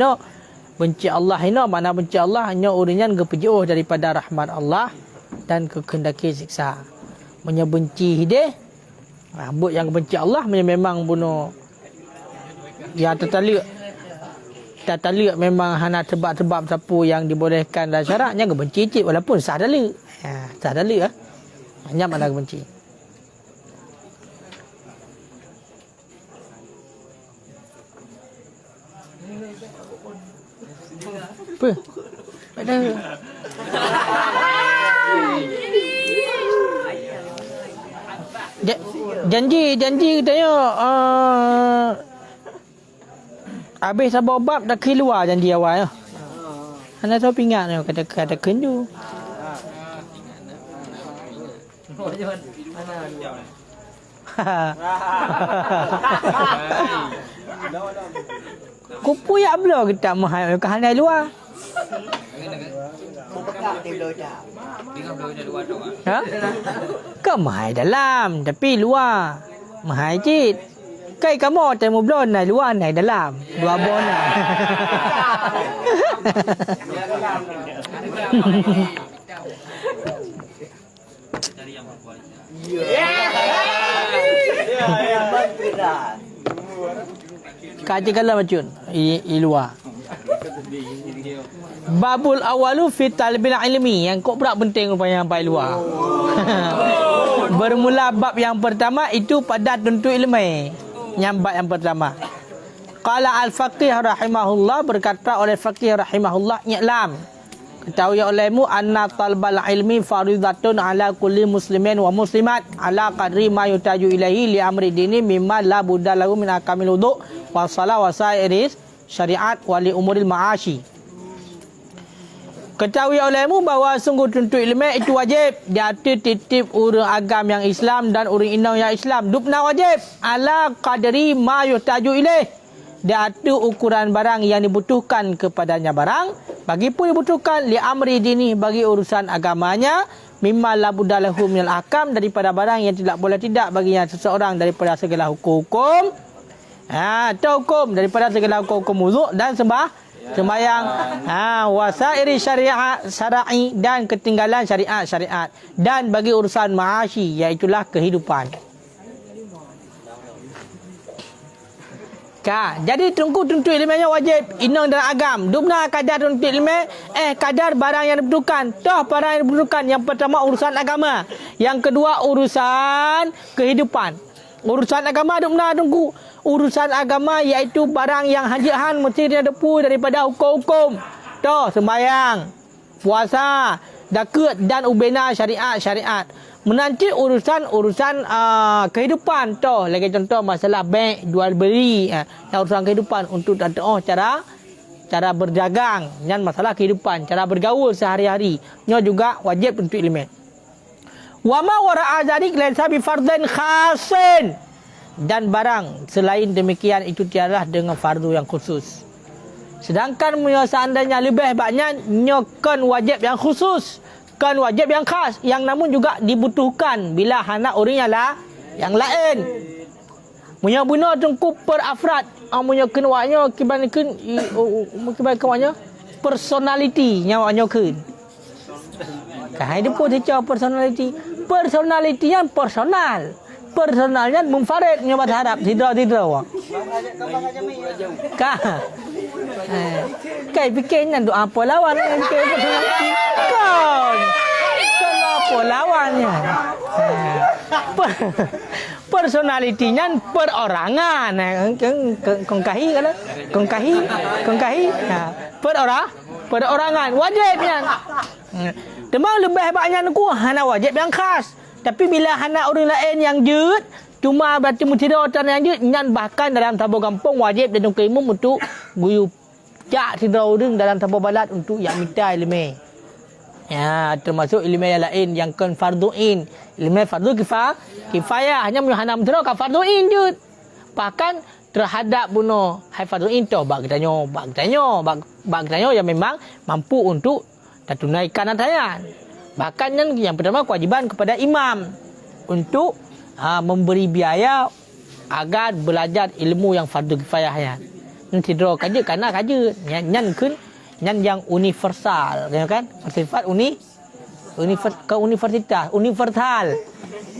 benci Allah ini mana benci Allah hanya orangnya kepejauh daripada rahmat Allah dan kekendaki siksa. Menyebenci dia rambut yang benci Allah memang bunuh ya tertaliak memang hana sebab-sebab sapu yang dibolehkan dalam syaraknya kebenci cik walaupun sah dalil. Sah dalil hanya mana kebenci. Apa? Ada. Janji katanya habis sabar bab dah keluar janji awal. Anda tahu pingat ni kata kenju. Kupu ya belo kita mahal ke handai luar. Ha? Ke mahal dalam tapi luar. Mahal cit. Kai kamu temu blon nai luar nai dalam. Dua bon. Kaji kala macun i luar. Babul awalu fi talbil ilmi yang kok pula penting rupanya sampai luar. Bermula bab yang pertama itu pada tuntut ilmu. Yang bab yang pertama. Qala al-faqih rahimahullah berkata oleh faqih rahimahullah i'lam. Ketahui olehmu anna talbal ilmi faridatun ala kulli muslimin wa muslimat ala qadri ma yutaju ilaihi li amri dini mimma la budda lahu min akamil wudu wa shalah wa sairis syariat wa li umuril ma'ashi. Ketahui olehmu bahawa sungguh tuntut ilmu itu wajib di atas titip orang agam yang Islam dan orang inang yang Islam. Dupna wajib ala qadri ma yutaju ilaihi. Dia ada ukuran barang yang dibutuhkan kepadanya barang. Bagi pun dibutuhkan li amri dini bagi urusan agamanya. Mimma la budda lahu minal ahkam daripada barang yang tidak boleh tidak baginya seseorang daripada segala hukum. Hukum daripada segala hukum wudu dan sembahyang. Wasairi syari'i dan ketinggalan syariat. Dan bagi urusan ma'ashi iaitulah kehidupan. Jadi tuntut ilmunya wajib inang dan agam. Dupna kadar tuntut ilmu kadar barang yang dibutuhkan. Toh barang yang dibutuhkan yang pertama urusan agama, yang kedua urusan kehidupan. Urusan agama dupna tunggu. Urusan agama iaitu barang yang hajihan mesti dia depu daripada hukum-hukum. Toh sembahyang, puasa dakut dan ubena syariat. Menanti urusan kehidupan tu. Lagi contoh masalah bank jual beli, urusan kehidupan untuk cara berdagang, dan masalah kehidupan, cara bergaul sehari-hari. Nya juga wajib untuk ilmu. Wa ma wara'a dzalik laysa bi fardhin khasin. Dan barang selain demikian itu tiadalah dengan fardu yang khusus. Sedangkan seandainya lebih banyak nyokan wajib yang khusus, kan wajib yang khas, yang namun juga dibutuhkan bila hendak orang yang lain. Punya guna tengku per afrad, punya kenwanya kibankan personality nyawanya kan. Kan dia pun dia personality. Personality yang personal. Personalnya munfarid nya bahasa Arab tidak. Kai fikirnya doa apa lawan personality. Kan apa lawannya? Personalitinya perorangan. Kongkahi kan? Kongkahi. Perorangan wajibnya. Demang lebih banyak aku hana wajib yang khas. Tapi bila hana orang lain yang jut, cuma berarti mutidotan yang jut, nyan bahkan dalam tabur kampung wajib dan umum untuk guyu jak tidau deng dalam tabur balat untuk yang minta ilmu. Ya, termasuk ilmu yang lain yang kan farduin. Ilmu fardu kifayah hanya hana mutido ka farduin jut. Bahkan terhadap bunuh hai farduin tu bak tanya yang memang mampu untuk tunaikan atayan. Bahkan yang pertama kewajiban kepada imam untuk memberi biaya agar belajar ilmu yang fardu kifayah. Nanti draw kaja kerana kaja nyan yang universal kan? Bersifat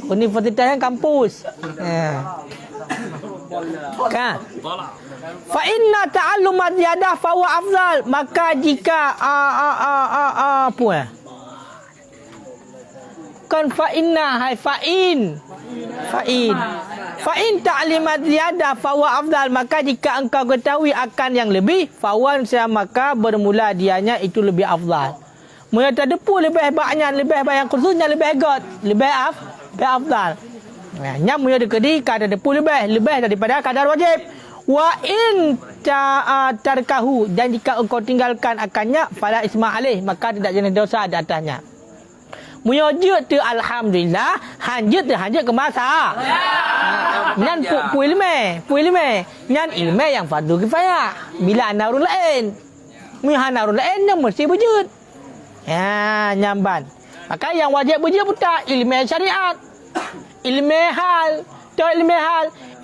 universitas yang kampus. Kan? Fa inna ta'allum ziyadah fa huwa afdal. Maka jika kan fa'in ta'limat ziyadah fawa afdal, maka jika engkau ketahui akan yang lebih fawan maka bermula dianya itu lebih afdal. Mula terdepu lebih banyak khususnya lebih afdal. Nya mula dekedi kadar depu lebih daripada kadar wajib. Wa in tarkahu, dan jika engkau tinggalkan akannya fala isma alaih, maka tidak jenis dosa di atasnya. Mujud tu alhamdulillah, hanjut ke masa. Nyan pu ilmu. Nyan ilmu yang fardu kifayah. Bila ana orang lain, hana orang lain yang mesti wujud. Ya, nyamban. Maka yang wajib wujud buta ilmu syariat. Ilmu hal,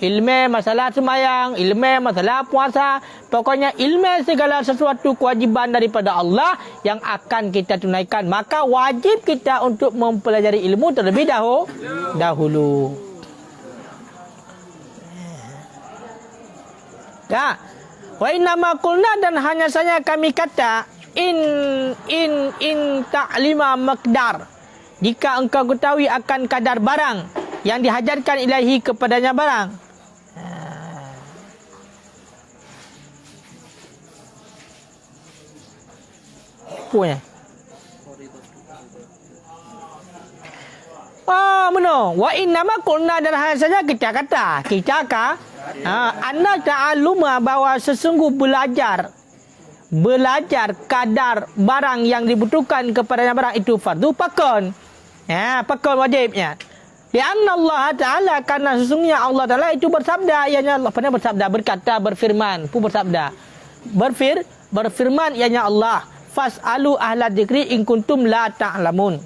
ilmu masalah sembahyang, ilmu masalah puasa, pokoknya ilmu segala sesuatu kewajiban daripada Allah yang akan kita tunaikan, maka wajib kita untuk mempelajari ilmu terlebih dahulu. Ya. Wa inna ma qulna, dan hanya saja kami kata in ta'lima maqdar, jika engkau ketahui akan kadar barang yang dihajarkan ilahi kepadanya barang. Punya. Benar. Wa innama qulna, dan hanya saja kita kata anna ta'alluma, bahwa sesungguh belajar kadar barang yang dibutuhkan kepadanya barang itu fardu pakon. Ya, pakon wajibnya. Lianna Allah Ta'ala, karena sesungguhnya Allah Ta'ala itu bersabda, ianya Allah pernah bersabda, berkata, berfirman, berfirman ianya Allah, fas'alu ahla dzikri in kuntum la ta'lamun.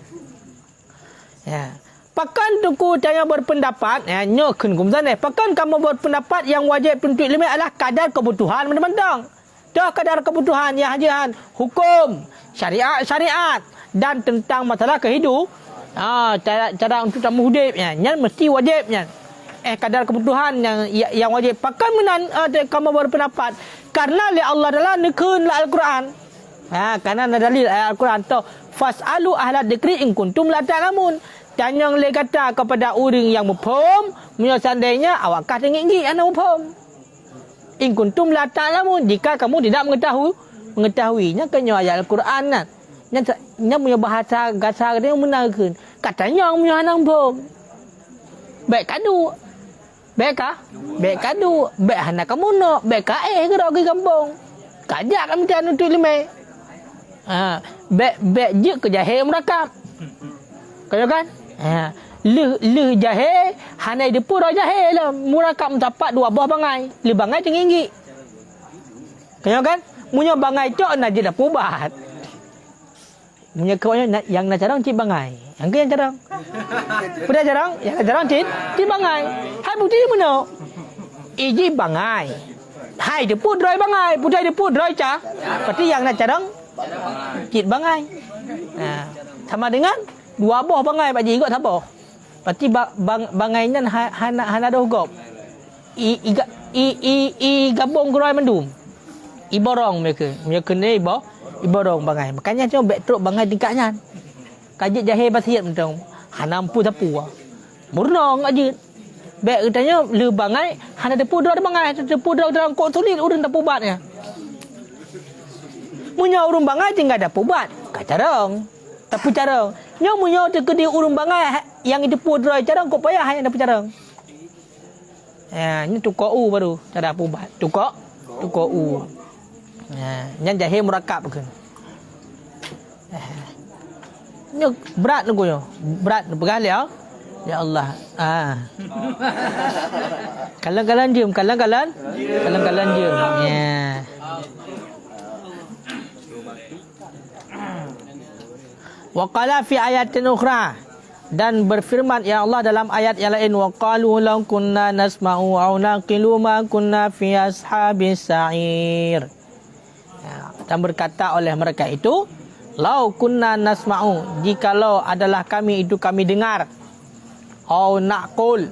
Ya. Pakan tuku tanya berpendapat, nyokun kumzane, pakan kamu berpendapat yang wajib untuk ilmu adalah kadar kebutuhan mentang-mentang. Dah kadar kebutuhan yang hajian, hukum, syariat dan tentang masalah kehidupan. Cara untuk tamu hudibnya, yang mesti wajibnya. Kadar kebutuhan yang wajib. Pakai kamu berpendapat karena Allah adalah nekun Al-Quran. Karena ada dalil Al-Quran tu, fas'alu ahla dzikri in kuntum la ta'lamun. Dan yang le kata kepada orang yang mufhum, seandainya awakkah tinggi ana mufhum. In kuntum la ta'lamun, jika kamu tidak mengetahuinya, kena ayat Al-Quran. nya punya bahasa gasa dia menakeun. Katanya punya hanang pom. Baik kadu. Baik ka? Baik kadu. Baik hana kamu no. Baik ka gerak ke kampung. Kajak kami kan untuk lima. Baik je ke jahil merakam. Kau kan? Le jahil hanai depu dah jahil lah. Murakam dapat 2 buah bangai. Le bangai tinggi. Kau kan? Punya bangai cok nak je dah pubat. Punya kawannya yang nak carang cip bangai. Yang ke yang carang? Punya carang? Yang nak carang cip bangai. Hai bukti mana? Iji bangai. Hai depu dry bangai. Putih depu dry cah. Berarti yang nak carang cip bangai. Sama dengan 2 buah bangai pak ji ikut siapa? Berarti bangainya hana dah hukum. I gabung gerai mendum. I borong mereka ni iborong bangai. Makanya cuma back truk bangai tingkatnya. Kajik jahil basiat mentang. Hana ampu sapu. Murnong aja. Back katanya le bangai hana depu dra bangai, depu dra dalam kok sulit urang dapu batnya. Munya urang bangai tinggal dapu bat. Kacarang. Tapi carang. Nya munya tekedi urang bangai yang depu dra carang kok payah yang dapu carang. Ini tukok u baru cara dapu bat. Tukok u. Yang jahil murakab ke. Ni berat tu yo. Berat pegang dia. Ya Allah. Kalang-kalang diam, kalang-kalang diam. Ya. Wa qala fi ayatin ukhra, dan berfirman ya Allah dalam ayat yang lain, wa qalu law kunna nasma'u aw naqilu ma kunna fi ashabis sa'ir. Dan berkata oleh mereka itu, lau kunna nasma'u, jikalau adalah kami itu kami dengar, au naqul,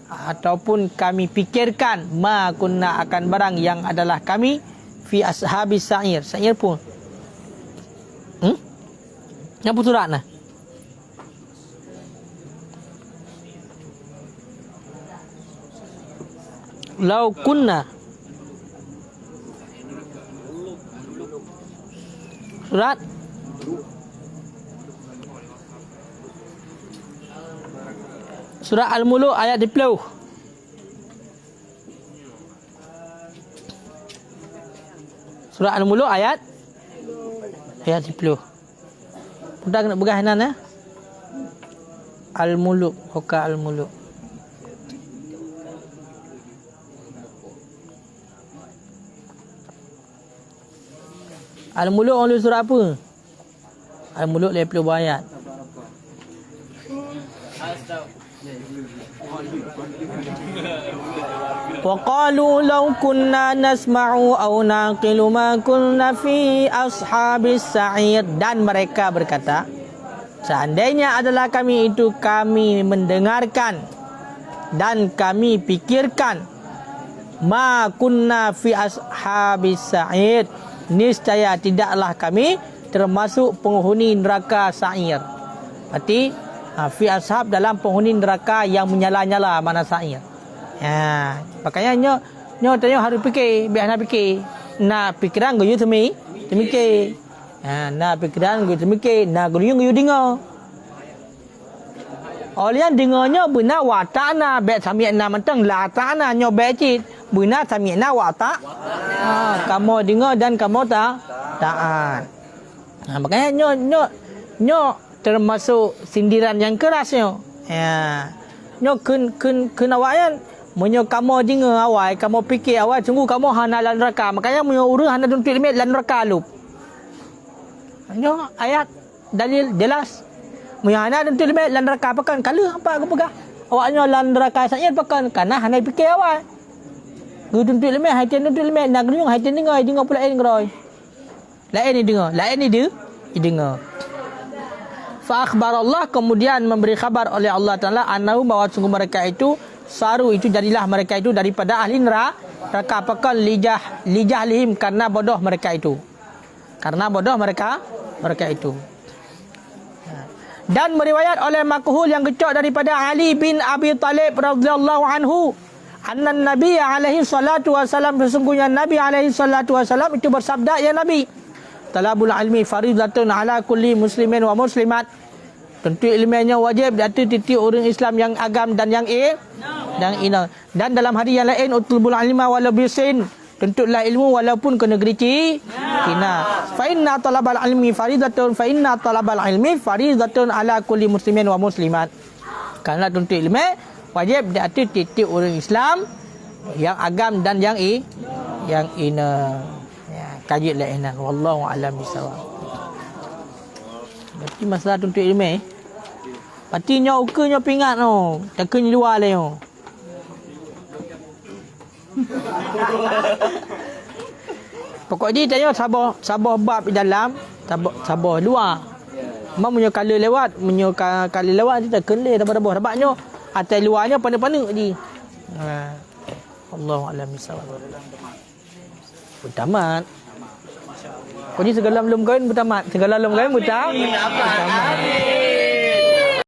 ataupun kami pikirkan, ma kunna akan barang yang adalah kami fi ashabis sa'ir. Sa'ir pun yang pun surat nah. Lau kunna surat Surah Al-Muluk ayat 10. Surah Al-Muluk ayat 10. Mudah nak begah nan Al-Muluk, Hoka Al-Muluk. Al-Muluk oleh surah apa? Al-Muluk 50 ayat. Wa qalu law kunna nasma'u aw naqilu ma kunna fi ashabis sa'ir, dan mereka berkata, seandainya adalah kami itu kami mendengarkan dan kami pikirkan, ma kunna fi ashabis sa'ir, niscaya tidaklah kami termasuk penghuni neraka sa'ir. Berarti fi ashab dalam penghuni neraka yang menyala-nyala mana sa'ir. Makanya nyo tanya harus fikir, biar nak fikir. Nak pikiran goyo temikir. Nak pikiran goyo temikir, nak goyo dengar. Olian dengarnya benar watana bet sami'na mentang la ta'ana nyo becit. Benar sami'na wa ta'. Kamu dengar dan kamu taat. Makanya nyo termasuk sindiran yang kerasnya. Nyo kun awak munyo kamu dengar awal, kamu fikir awal, sungguh kamu hana lan neraka. Makanya munyo urang hana tuntuk limit lan neraka lu. Nyo ayat dalil jelas. Munyo hana tuntuk limit lan neraka pakan kala apa aku pegah. Awaknya lan neraka saya pakan karena hana fikir awal. Gu tuntuk limit, hai tuntuk limit nak nyung hai dengar pula lain groi. Lain ni dengar, lain ni dengar. Fa akhbarallah, kemudian memberi khabar oleh Allah Taala annahu bahwa sungguh mereka itu saru itu jadilah mereka itu daripada ahli neraka pakan lijahlihim, karena bodoh mereka itu. Karena bodoh mereka itu. Dan meriwayat oleh Makhul yang kecok daripada Ali bin Abi Talib radhiyallahu anhu, anna Nabi alaihi salatu wasalam, sesungguhnya Nabi alaihi salatu wasalam itu bersabda, ya Nabi, talabul ilmi faridatun ala kulli muslimin wa muslimat. Tentu ilmunya wajib di atas titik orang Islam yang agam dan yang ina. Dan dalam hadis yang lain utlubul ilma walau bisin. Tuntutlah ilmu walaupun ke negeri Cina. Fa inna talabal ilmi faridatun ala kulli muslimin wa muslimat. Karena tuntut ilmu wajib di atas titik orang Islam yang agam dan yang ina. Ya, kaji la ina. Wallahu a'lam bisawab. Berarti masalah tuntut ilmu patinya ukanya pingat no. Takkan luar le no. Pokok dia tanya sabar bab di dalam, sabar luar. Mak punya kala lewat, dia tak kena dapat sebabnya atas luarnya pandai-pandai je. Allahu a'lam bissawab. Bertamat. Kau ni segala belum kahwin bertamat. Segala belum kahwin bertamat.